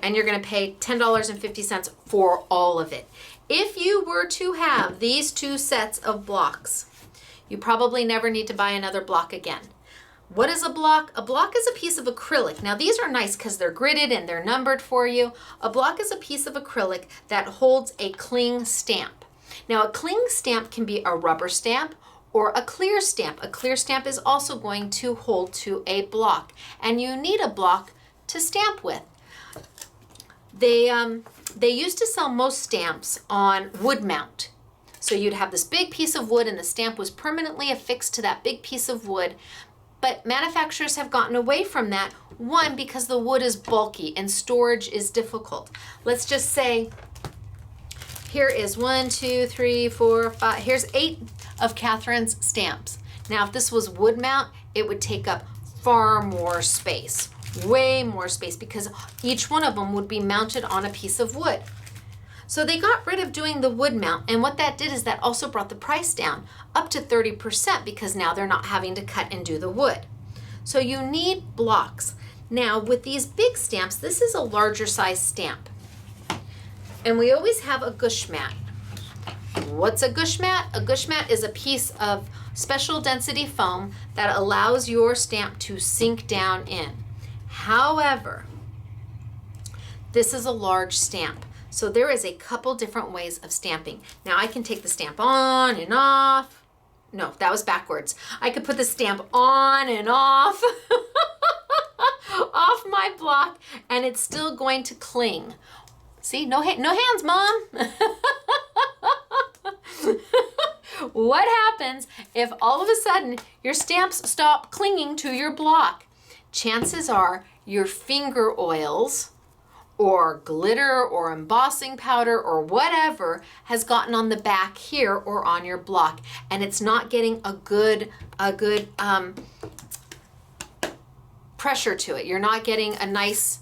And you're going to pay $10.50 for all of it. If you were to have these 2 sets of blocks, you probably never need to buy another block again. What is a block? A block is a piece of acrylic. Now these are nice because they're gridded and they're numbered for you. A block is a piece of acrylic that holds a cling stamp. Now a cling stamp can be a rubber stamp or a clear stamp. A clear stamp is also going to hold to a block, and you need a block to stamp with. They used to sell most stamps on wood mount. So you'd have this big piece of wood and the stamp was permanently affixed to that big piece of wood. But manufacturers have gotten away from that. 1, because the wood is bulky and storage is difficult. Let's just say here is 1, 2, 3, 4, 5. Here's 8 of Catherine's stamps. Now, if this was wood mount, it would take up far more space. Way more space, because each one of them would be mounted on a piece of wood. So they got rid of doing the wood mount, and what that did is that also brought the price down up to 30%, because now they're not having to cut and do the wood. So you need blocks. Now with these big stamps, this is a larger size stamp. And we always have a gush mat. What's a gush mat? A gush mat is a piece of special density foam that allows your stamp to sink down in. However, this is a large stamp, so there is a couple different ways of stamping. Now I can take the stamp on and off, no, that was backwards. I could put the stamp on and off, off my block, and it's still going to cling. See, no hands, Mom. What happens if all of a sudden your stamps stop clinging to your block? Chances are your finger oils or glitter or embossing powder or whatever has gotten on the back here or on your block, and it's not getting a good pressure to it. You're not getting a nice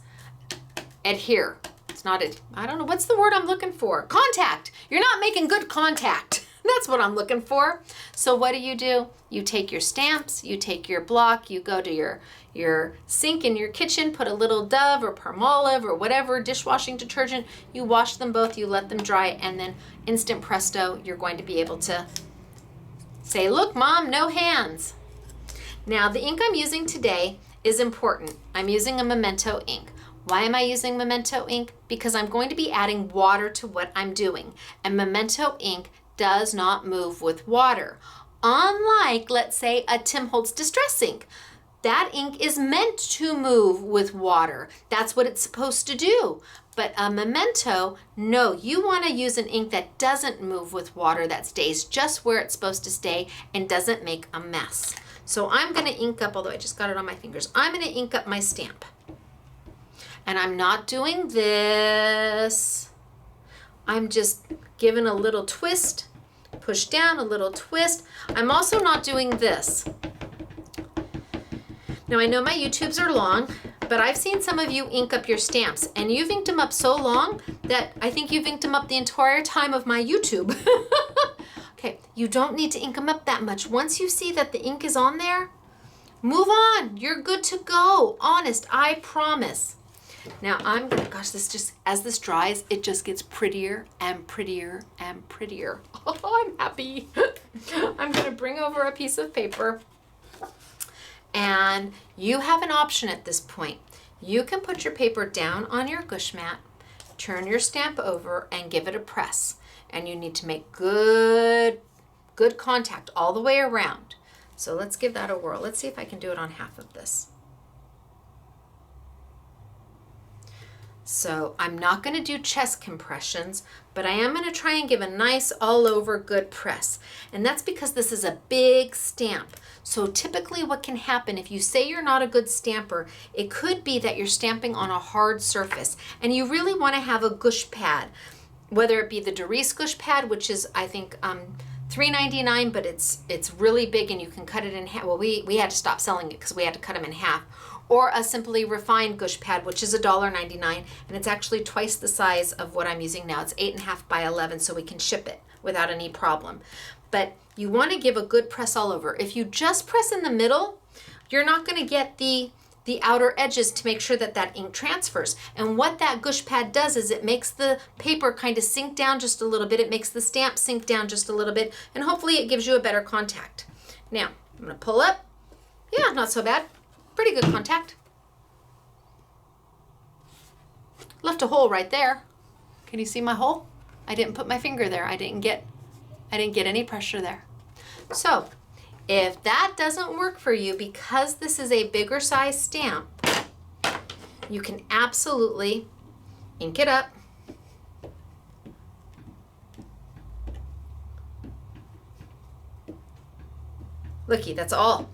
adhere. It's not I don't know, what's the word I'm looking for? Contact. You're not making good contact. That's what I'm looking for. So what do? You take your stamps, you take your block, you go to your sink in your kitchen, put a little Dove or Palmolive or whatever dishwashing detergent, you wash them both, you let them dry, and then instant presto, you're going to be able to say, look, Mom, no hands. Now, the ink I'm using today is important. I'm using a Memento ink. Why am I using Memento ink? Because I'm going to be adding water to what I'm doing. And Memento ink does not move with water. Unlike, let's say, a Tim Holtz Distress ink. That ink is meant to move with water. That's what it's supposed to do. But a Memento, no, you want to use an ink that doesn't move with water, that stays just where it's supposed to stay and doesn't make a mess. So I'm going to ink up, although I just got it on my fingers, I'm going to ink up my stamp. And I'm not doing this. I'm just giving a little twist, push down, a little twist. I'm also not doing this. Now, I know my YouTubes are long, but I've seen some of you ink up your stamps, and you've inked them up so long that I think you've inked them up the entire time of my YouTube. Okay, you don't need to ink them up that much. Once you see that the ink is on there, move on. You're good to go. Honest, I promise. Now I'm gonna, gosh, this just, as this dries, it just gets prettier and prettier and prettier. Oh, I'm happy. I'm gonna bring over a piece of paper, and you have an option at this point. You can put your paper down on your gush mat, turn your stamp over, and give it a press. And you need to make good contact all the way around. So let's give that a whirl. Let's see if I can do it on half of this. So I'm not going to do chest compressions, but I am going to try and give a nice all over good press. And that's because this is a big stamp. So typically what can happen if you say you're not a good stamper, it could be that you're stamping on a hard surface and you really want to have a gush pad, whether it be the Doris gush pad, which is I think $3.99, but it's really big and you can cut it in half. Well, we had to stop selling it because we had to cut them in half. Or a simply refined gush pad, which is $1.99, and it's actually twice the size of what I'm using now. It's 8.5 by 11, so we can ship it without any problem. But you want to give a good press all over. If you just press in the middle, you're not going to get the outer edges to make sure that that ink transfers. And what that gush pad does is it makes the paper kind of sink down just a little bit. It makes the stamp sink down just a little bit, and hopefully it gives you a better contact. Now, I'm going to pull up. Yeah, not so bad. Pretty good contact. Left a hole right there. Can you see my hole? I didn't put my finger there. I didn't get any pressure there. So if that doesn't work for you, because this is a bigger size stamp, you can absolutely ink it up. Looky, that's all.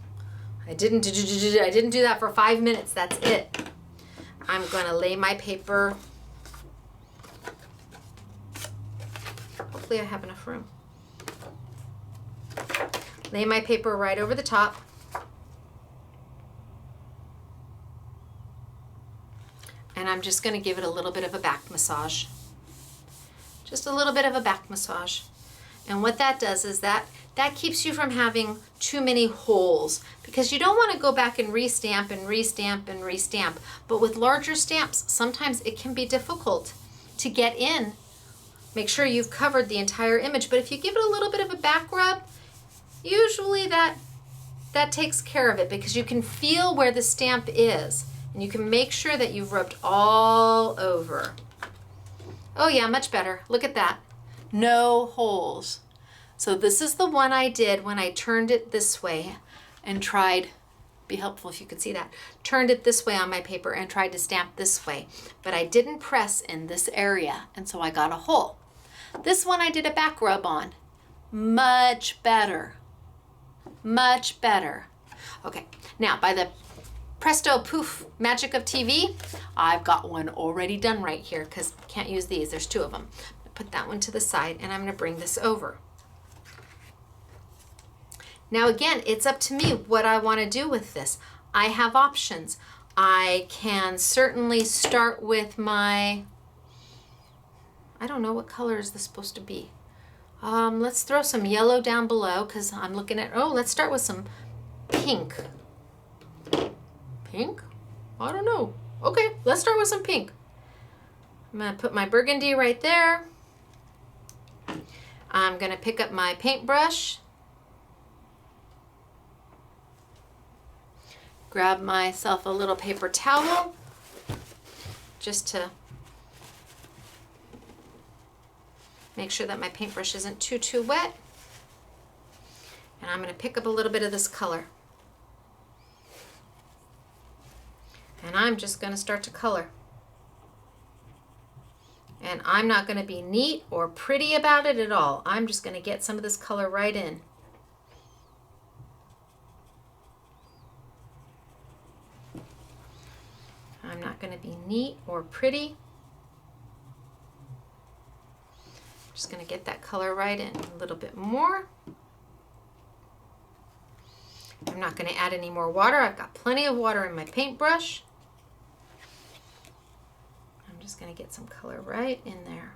I didn't do that for 5 minutes. That's it. I'm going to lay my paper. Hopefully I have enough room. Lay my paper right over the top. And I'm just going to give it a little bit of a back massage. Just a little bit of a back massage. And what that does is that keeps you from having too many holes, because you don't want to go back and restamp and restamp and restamp. But with larger stamps, sometimes it can be difficult to get in. Make sure you've covered the entire image. But if you give it a little bit of a back rub, usually that takes care of it, because you can feel where the stamp is and you can make sure that you've rubbed all over. Oh yeah, much better. Look at that. No holes. So this is the one I did when I turned it this way and tried, be helpful if you could see that, turned it this way on my paper and tried to stamp this way, but I didn't press in this area, and so I got a hole. This one I did a back rub on. Much better. Much better. Okay, now by the presto poof magic of TV, I've got one already done right here because can't use these, there's two of them. Put that one to the side and I'm gonna bring this over. Now again, it's up to me what I wanna do with this. I have options. I can certainly start with my, I don't know what color is this supposed to be. Let's throw some yellow down below because I'm looking at, oh, let's start with some pink. Pink? I don't know. Okay, let's start with some pink. I'm gonna put my burgundy right there. I'm gonna pick up my paintbrush. Grab myself a little paper towel just to make sure that my paintbrush isn't too wet. And I'm going to pick up a little bit of this color. And I'm just going to start to color. And I'm not going to be neat or pretty about it at all. I'm just going to get some of this color right in. I'm not going to be neat or pretty. Just going to get that color right in a little bit more. I'm not going to add any more water. I've got plenty of water in my paintbrush. I'm just going to get some color right in there.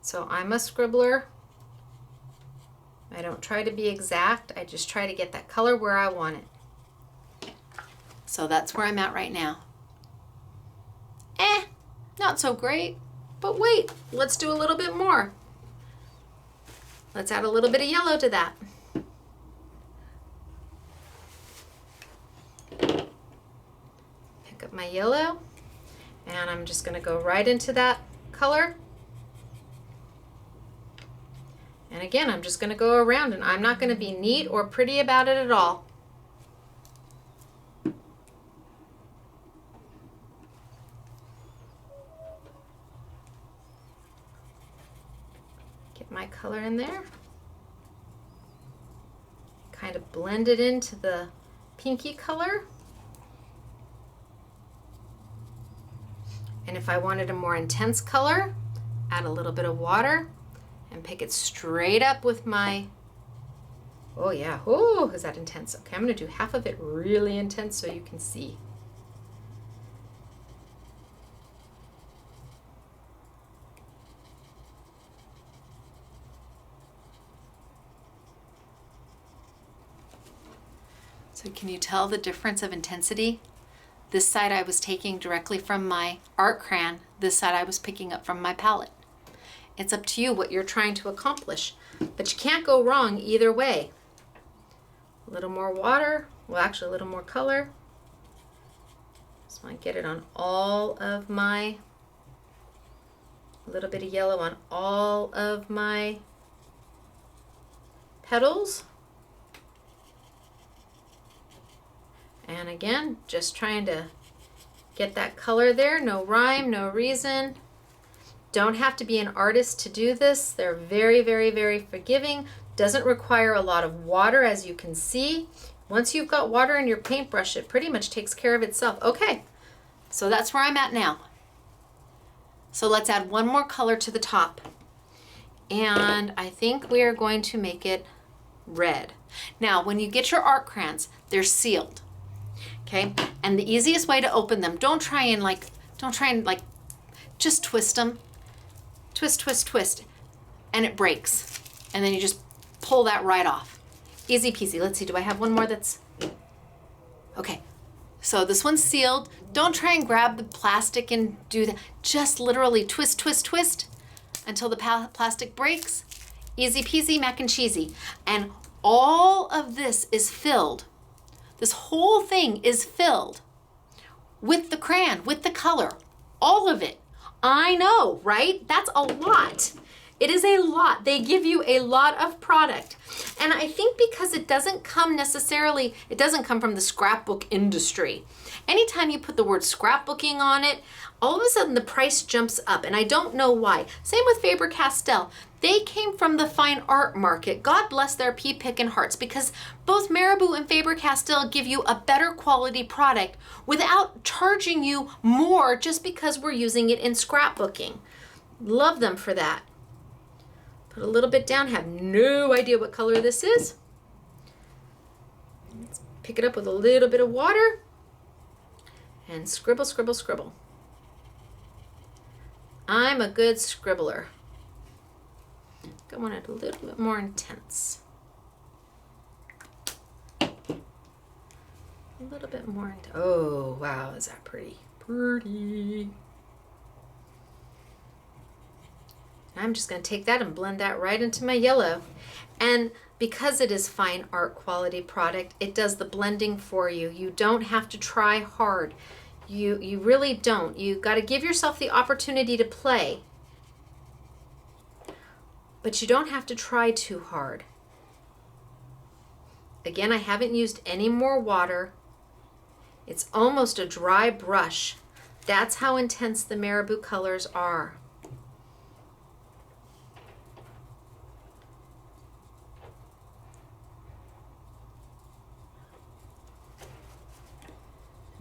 So I'm a scribbler. I don't try to be exact. I just try to get that color where I want it. So that's where I'm at right now. Not so great, but wait, let's do a little bit more. Let's add a little bit of yellow to that. Pick up my yellow, and I'm just going to go right into that color. And again, I'm just going to go around, and I'm not going to be neat or pretty about it at all. Get my color in there. Kind of blend it into the pinky color. And if I wanted a more intense color, add a little bit of water. And pick it straight up with my, oh yeah, oh, is that intense? Okay, I'm gonna do half of it really intense so you can see. So can you tell the difference of intensity? This side I was taking directly from my art crayon, this side I was picking up from my palette. It's up to you what you're trying to accomplish, but you can't go wrong either way. A little more water, well actually a little more color. Just want to get it on all of my, a little bit of yellow on all of my petals. And again, just trying to get that color there, no rhyme, no reason. Don't have to be an artist to do this. They're very forgiving. Doesn't require a lot of water, as you can see. Once you've got water in your paintbrush, it pretty much takes care of itself. Okay, so that's where I'm at now. So let's add one more color to the top. And I think we are going to make it red. Now, when you get your art crayons, they're sealed. Okay, and the easiest way to open them, don't try and just twist them. Twist, and it breaks. And then you just pull that right off. Easy peasy. Let's see, do I have one more that's, okay. So this one's sealed. Don't try and grab the plastic and do that. Just literally twist until the plastic breaks. Easy peasy, mac and cheesy. And all of this is filled This whole thing is filled with the crayon, with the color, all of it. I know, right? That's a lot. It is a lot. They give you a lot of product. And I think because it doesn't come necessarily, it doesn't come from the scrapbook industry. Anytime you put the word scrapbooking on it, all of a sudden the price jumps up, and I don't know why. Same with Faber-Castell. They came from the fine art market. God bless their pea pickin' hearts, because both Marabu and Faber-Castell give you a better quality product without charging you more just because we're using it in scrapbooking. Love them for that. Put a little bit down, have no idea what color this is. Let's pick it up with a little bit of water and scribble, scribble, scribble. I'm a good scribbler. I want it a little bit more intense. A little bit more. Oh, wow, is that pretty? Pretty. I'm just going to take that and blend that right into my yellow. And because it is fine art quality product, it does the blending for you. You don't have to try hard. You really don't. You got to give yourself the opportunity to play. But you don't have to try too hard. Again, I haven't used any more water. It's almost a dry brush. That's how intense the Marabu colors are.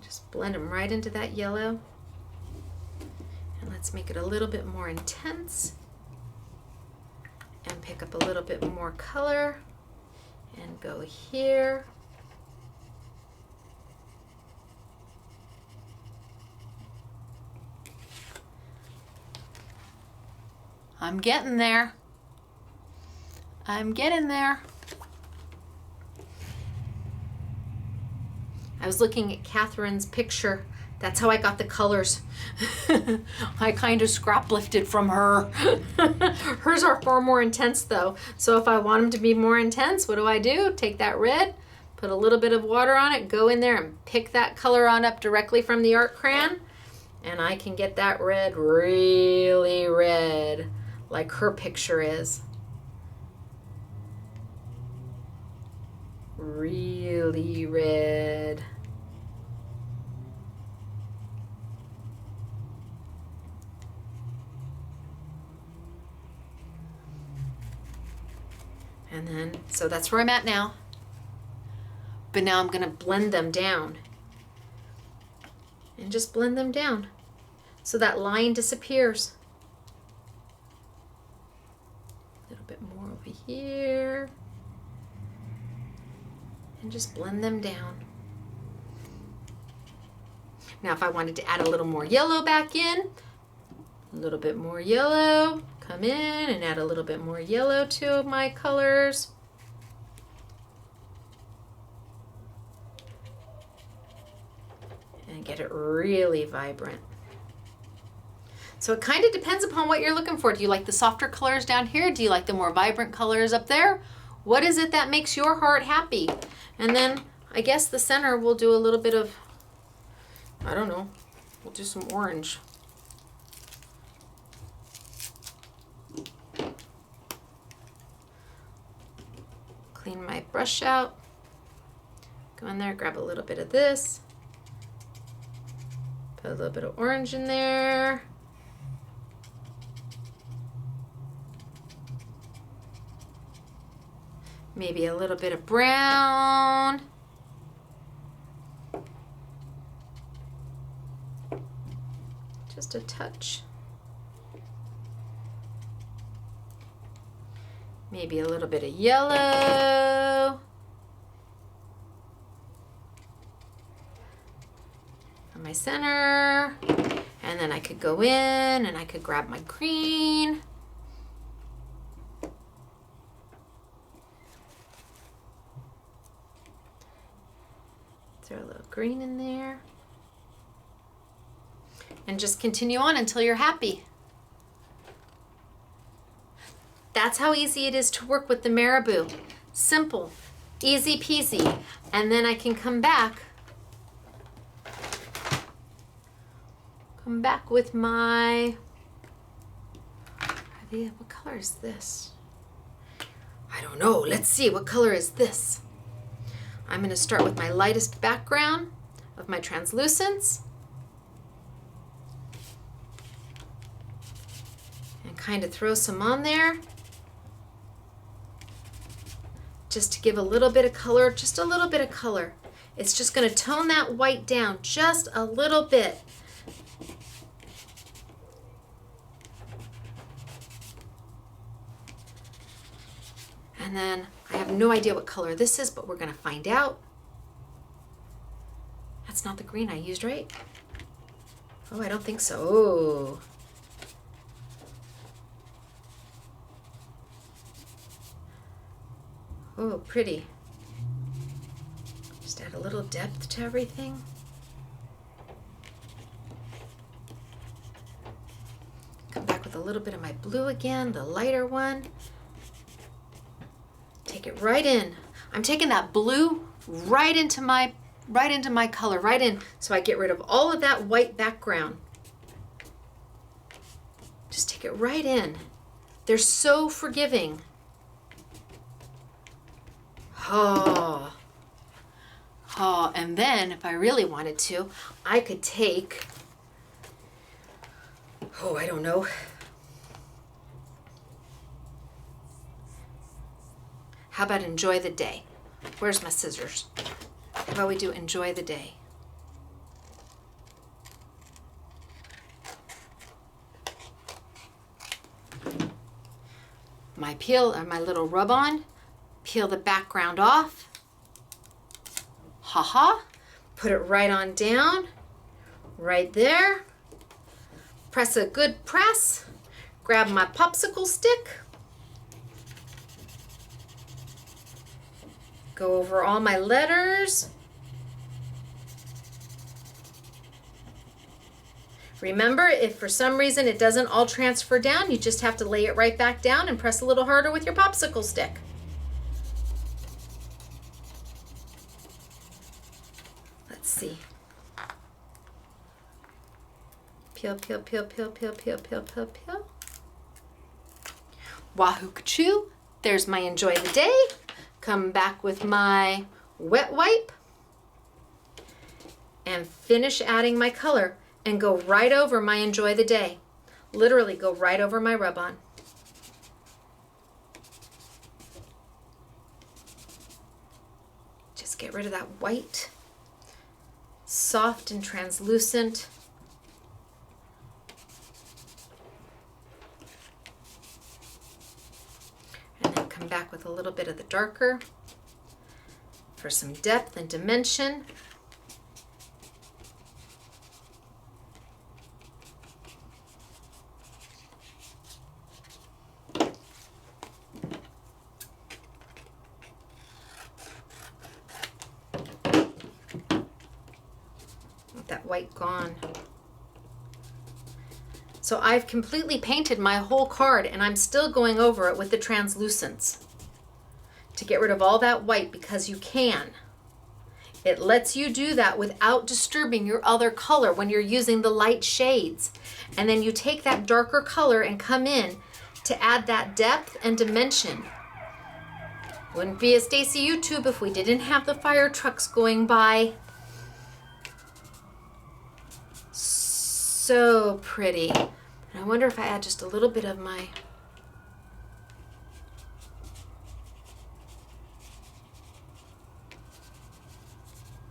Just blend them right into that yellow. And let's make it a little bit more intense. And pick up a little bit more color and go here. I'm getting there. I'm getting there. I was looking at Catherine's picture. That's how I got the colors. I kind of scrap lifted from her. Hers are far more intense though. So if I want them to be more intense, what do? Take that red, put a little bit of water on it, go in there and pick that color on up directly from the art crayon. And I can get that red really red, like her picture is. Really red. And then, so that's where I'm at now. But now I'm going to blend them down. And just blend them down so that line disappears. A little bit more over here. And just blend them down. Now if I wanted to add a little more yellow back in, a little bit more yellow, come in and add a little bit more yellow to my colors. And get it really vibrant. So it kind of depends upon what you're looking for. Do you like the softer colors down here? Do you like the more vibrant colors up there? What is it that makes your heart happy? And then I guess the center we'll do a little bit of, I don't know, we'll do some orange. Clean my brush out. Go in there, grab a little bit of this. Put a little bit of orange in there. Maybe a little bit of brown. Just a touch. Maybe a little bit of yellow. On my center. And then I could go in and I could grab my green. Throw a little green in there. And just continue on until you're happy. That's how easy it is to work with the Marabu. Simple. Easy peasy. And then I can come back with my, what color is this? I don't know. Let's see, what color is this? I'm going to start with my lightest background of my translucents and kind of throw some on there just to give a little bit of color, just a little bit of color. It's just going to tone that white down just a little bit. And then I have no idea what color this is, but we're going to find out. That's not the green I used, right? Oh, I don't think so. Oh, pretty. Just add a little depth to everything. Come back with a little bit of my blue again, the lighter one. Take it right in. I'm taking that blue right into my color, right in, so I get rid of all of that white background. Just take it right in. They're so forgiving. Oh, and then if I really wanted to, I could take, I don't know. How about enjoy the day? Where's my scissors? How about we do enjoy the day? My peel, or my little rub-on, peel the background off. Ha-ha. Put it right on down, right there. Press a good press. Grab my popsicle stick. Go over all my letters. Remember, if for some reason it doesn't all transfer down, you just have to lay it right back down and press a little harder with your popsicle stick. Let's see. Peel, peel, peel, peel, peel, peel, peel, peel, peel. Wahoo Kachoo. There's my enjoy the day. Come back with my wet wipe and finish adding my color and go right over my enjoy the day. Literally go right over my rub-on. Just get rid of that white, soft and translucent. Come back with a little bit of the darker for some depth and dimension. With that white gone. So I've completely painted my whole card and I'm still going over it with the translucents to get rid of all that white because you can. It lets you do that without disturbing your other color when you're using the light shades. And then you take that darker color and come in to add that depth and dimension. Wouldn't be a Stacey YouTube if we didn't have the fire trucks going by. So pretty. And I wonder if I add just a little bit of my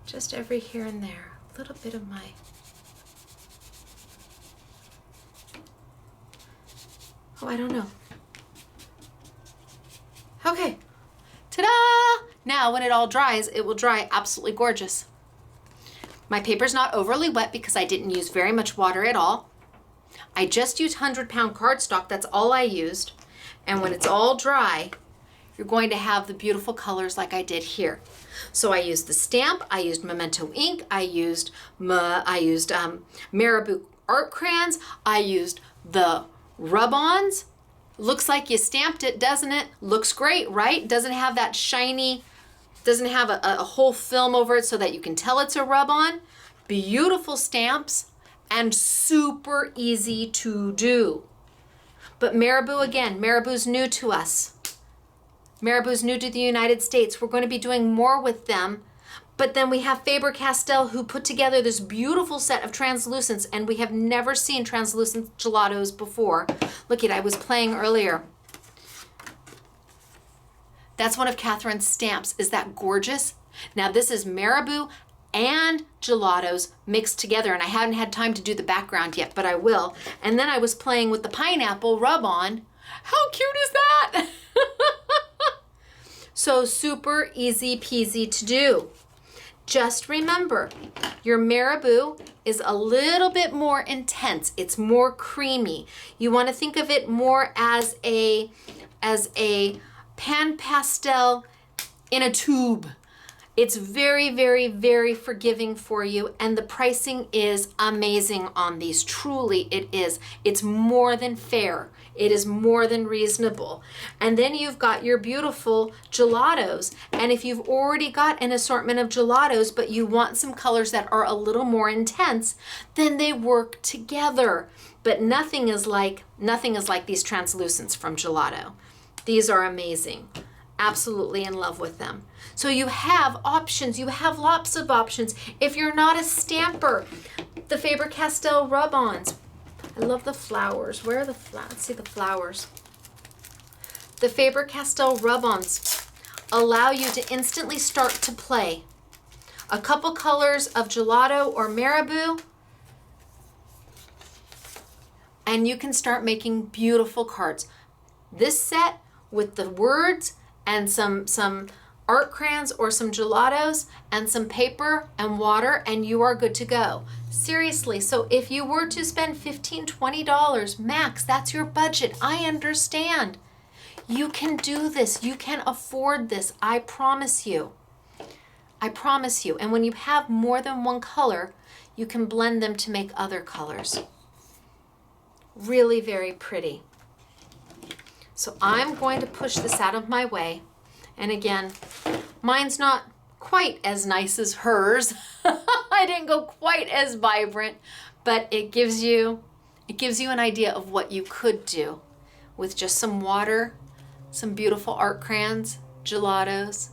just every here and there, a little bit of my I don't know. Okay. Ta-da! Now when it all dries, it will dry absolutely gorgeous. My paper's not overly wet because I didn't use very much water at all. I just used 100-pound cardstock, that's all I used. And when it's all dry, you're going to have the beautiful colors like I did here. So I used the stamp, I used Memento ink, I used Marabu Art Crayons, I used the rub-ons. Looks like you stamped it, doesn't it? Looks great, right? Doesn't have that shiny Doesn't have a whole film over it so that you can tell it's a rub-on. Beautiful stamps and super easy to do. But Marabu, again, Marabu's new to us. Marabu's new to the United States. We're going to be doing more with them. But then we have Faber-Castell, who put together this beautiful set of translucents, and we have never seen translucent gelatos before. Look at, I was playing earlier. That's one of Catherine's stamps. Is that gorgeous? Now this is Marabu and gelatos mixed together, and I haven't had time to do the background yet, but I will. And then I was playing with the pineapple rub-on. How cute is that? So super easy peasy to do. Just remember, your Marabu is a little bit more intense. It's more creamy. You want to think of it more as a Pan Pastel in a tube. It's very, very, very forgiving for you, and the pricing is amazing on these. Truly, it is. It's more than fair. It is more than reasonable. And then you've got your beautiful gelatos. And if you've already got an assortment of gelatos, but you want some colors that are a little more intense, then they work together. But nothing is like these translucents from Gelato. These are amazing. Absolutely in love with them. So you have options. You have lots of options. If you're not a stamper, the Faber-Castell rub-ons. I love the flowers. Where are the flowers? Let's see the flowers. The Faber-Castell rub-ons allow you to instantly start to play. A couple colors of Gelato or Marabu, and you can start making beautiful cards. This set with the words and some art crayons or some gelatos and some paper and water, and you are good to go. Seriously, so if you were to spend $15, $20 max, that's your budget. I understand. You can do this. You can afford this. I promise you. I promise you. And when you have more than one color, you can blend them to make other colors. Really very pretty. So I'm going to push this out of my way. And again, mine's not quite as nice as hers. I didn't go quite as vibrant, but it gives you an idea of what you could do with just some water, some beautiful art crayons, gelatos,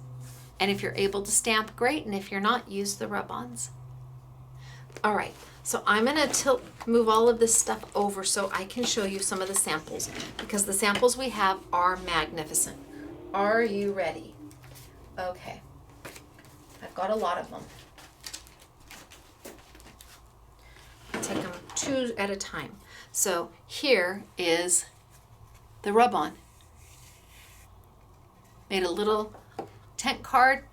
and if you're able to stamp, great, and if you're not, use the rub-ons. All right, so I'm gonna move all of this stuff over so I can show you some of the samples, because the samples we have are magnificent. Are you ready? Okay, I've got a lot of them. I'll take them two at a time. So here is the rub-on. Made a little tent card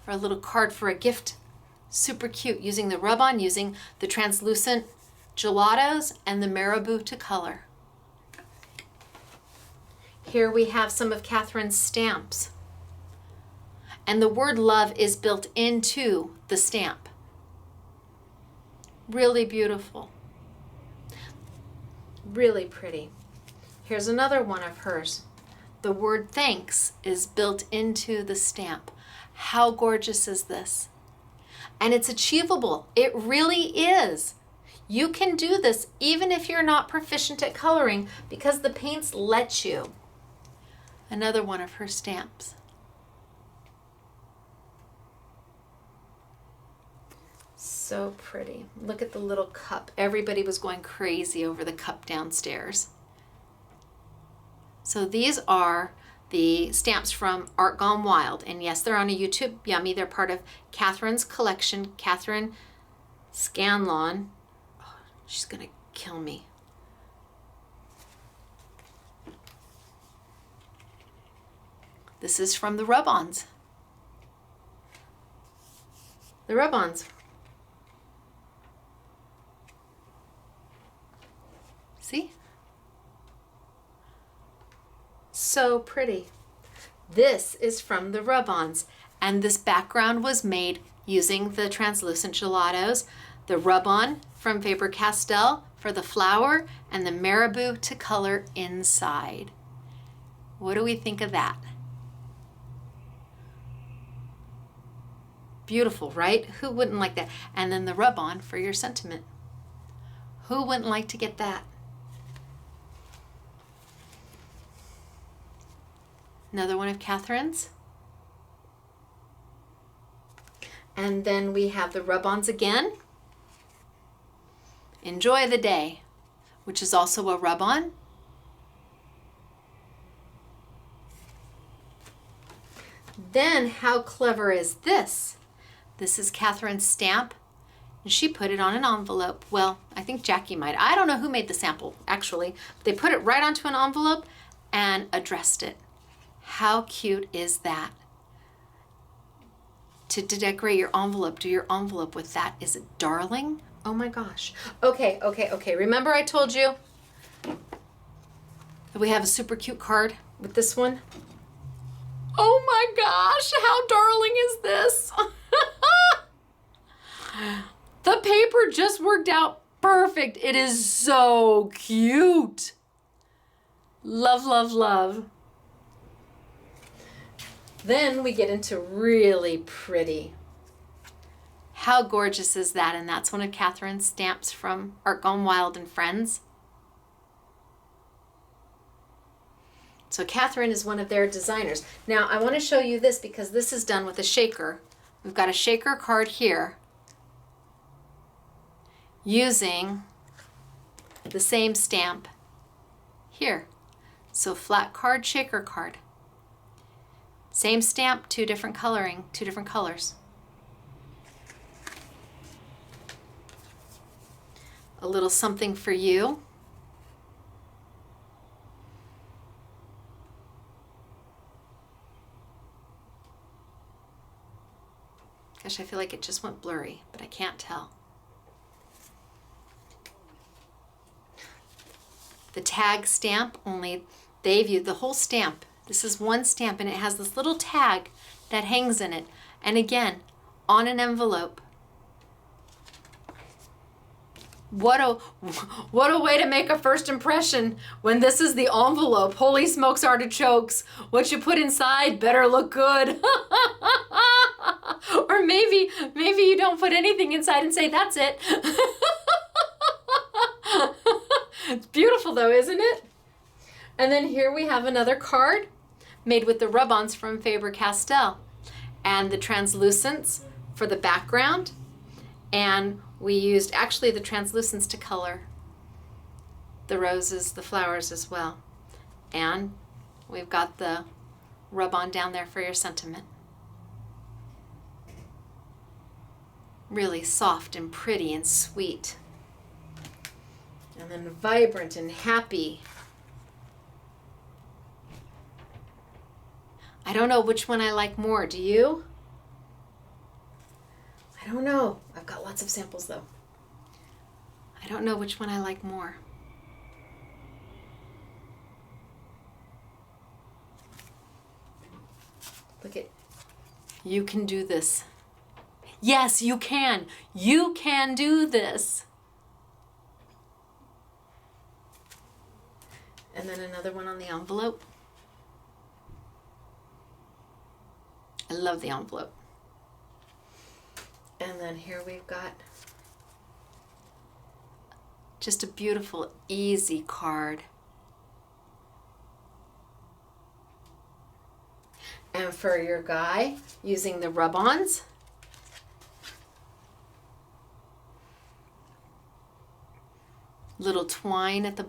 or a little card for a gift. Super cute, using the rub-on, using the translucent gelatos and the Marabu to color. Here we have some of Catherine's stamps. And the word love is built into the stamp. Really beautiful. Really pretty. Here's another one of hers. The word thanks is built into the stamp. How gorgeous is this? And it's achievable. It really is. You can do this even if you're not proficient at coloring, because the paints let you. Another one of her stamps. So pretty. Look at the little cup. Everybody was going crazy over the cup downstairs. So these are the stamps from Art Gone Wild. And yes, they're on a YouTube Yummy. They're part of Catherine's collection. Catherine Scanlon. Oh, she's gonna kill me. This is from the rub-ons. The rub-ons. See? So pretty. This is from the rub-ons, and this background was made using the translucent gelatos, the rub-on from Faber-Castell for the flower, and the Marabu to color inside. What do we think of that? Beautiful, right? Who wouldn't like that? And then the rub-on for your sentiment. Who wouldn't like to get that? Another one of Catherine's. And then we have the rub-ons again. Enjoy the Day, which is also a rub-on. Then how clever is this? This is Catherine's stamp, and she put it on an envelope. Well, I think Jackie might. I don't know who made the sample, actually. They put it right onto an envelope and addressed it. How cute is that? To decorate your envelope, do your envelope with that. Is it darling? Oh my gosh. Okay. Remember I told you that we have a super cute card with this one? Oh my gosh, how darling is this? The paper just worked out perfect. It is so cute. Love, love, love. Then we get into really pretty. How gorgeous is that? And that's one of Catherine's stamps from Art Gone Wild and Friends. So Catherine is one of their designers. Now I want to show you this because this is done with a shaker. We've got a shaker card here using the same stamp here. So flat card, shaker card. Same stamp, two different coloring, two different colors. A little something for you. Gosh, I feel like it just went blurry, but I can't tell. The tag stamp, only they've used the whole stamp. This is one stamp and it has this little tag that hangs in it. And again, on an envelope. What a way to make a first impression when this is the envelope. Holy smokes, artichokes. What you put inside better look good. Or maybe you don't put anything inside and say, that's it. It's beautiful though, isn't it? And then here we have another card made with the rub-ons from Faber-Castell and the translucents for the background. And we used actually the translucents to color the roses, the flowers as well. And we've got the rub-on down there for your sentiment. Really soft and pretty and sweet. And then vibrant and happy. I don't know which one I like more. Do you? I don't know. I've got lots of samples though. I don't know which one I like more. Look at, you can do this. Yes, you can. You can do this. And then another one on the envelope. I love the envelope. And then here we've got just a beautiful, easy card. And for your guy, using the rub-ons. Little twine at the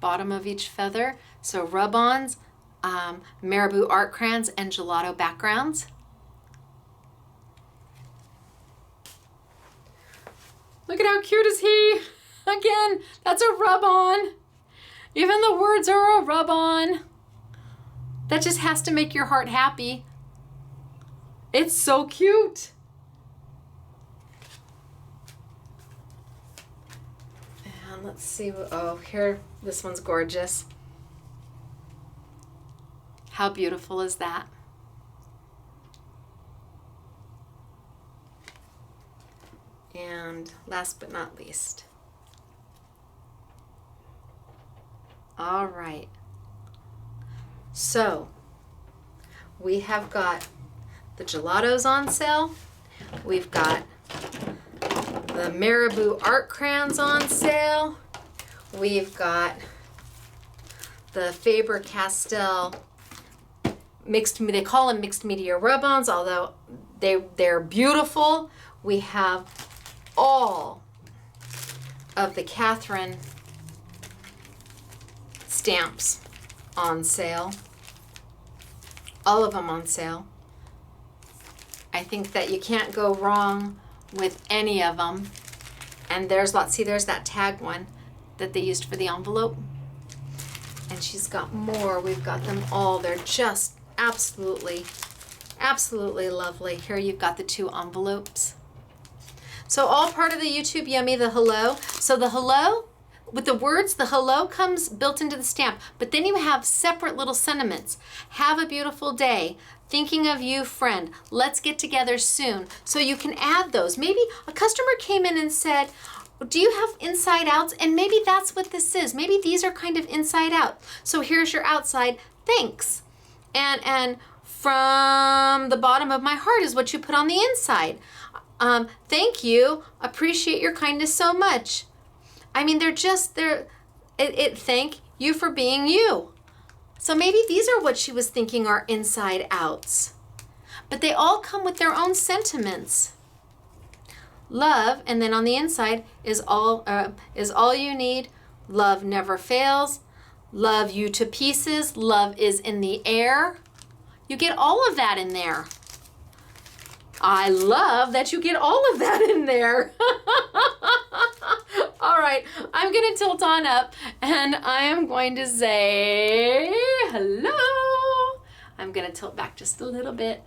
bottom of each feather. So rub-ons, Marabu Art Crayons, and Gelato backgrounds. Look at how cute is he. Again, that's a rub-on. Even the words are a rub-on. That just has to make your heart happy. It's so cute. And let's see, oh, here, this one's gorgeous. How beautiful is that? And last but not least. All right. So we have got the gelatos on sale We've got the Marabu Art Crayons on sale. We've got the Faber-Castell they call them mixed media rub-ons, although they're beautiful. We have all of the Catherine stamps on sale. All of them on sale. I think that you can't go wrong with any of them. And there's lots, see there's that tag one that they used for the envelope. And she's got more. We've got them all. They're just absolutely lovely. Here you've got the 2 envelopes. So all part of the YouTube Yummy, the hello. So the hello, with the words, the hello comes built into the stamp, but then you have separate little sentiments. Have a beautiful day. Thinking of you, friend. Let's get together soon. So you can add those. Maybe a customer came in and said, do you have inside outs? And maybe that's what this is. Maybe these are kind of inside out. So here's your outside. Thanks. And from the bottom of my heart is what you put on the inside. Thank you. Appreciate your kindness so much. I mean, thank you for being you. So maybe these are what she was thinking are inside outs. But they all come with their own sentiments. Love, and then on the inside is all you need. Love never fails. Love you to pieces. Love is in the air. You get all of that in there. I love that you get all of that in there. All right, I'm gonna tilt on up and I am going to say hello. I'm gonna tilt back just a little bit.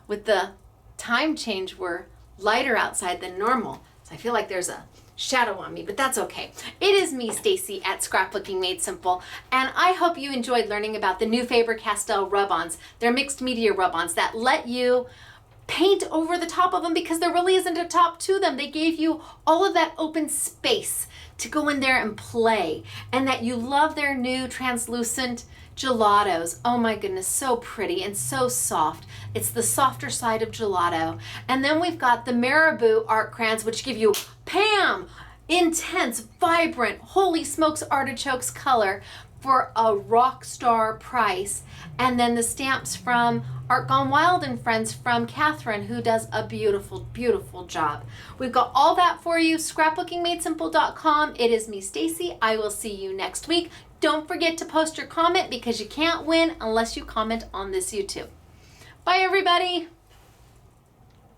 With the time change, we're lighter outside than normal. So I feel like there's a shadow on me, but that's okay. It is me, Stacey, at Scrapbooking Made Simple, and I hope you enjoyed learning about the new Faber-Castell rub-ons. They're mixed media rub-ons that let you paint over the top of them because there really isn't a top to them. They gave you all of that open space to go in there and play, and that you love their new translucent gelatos. Oh my goodness, so pretty and so soft. It's the softer side of gelato. And then we've got the Marabu Art Crayons, which give you Pam, intense, vibrant, holy smokes artichokes color for a rock star price. And then the stamps from Art Gone Wild and Friends from Catherine, who does a beautiful, beautiful job. We've got all that for you. Scrapbookingmadesimple.com. It is me, Stacey. I will see you next week. Don't forget to post your comment because you can't win unless you comment on this YouTube. Bye, everybody.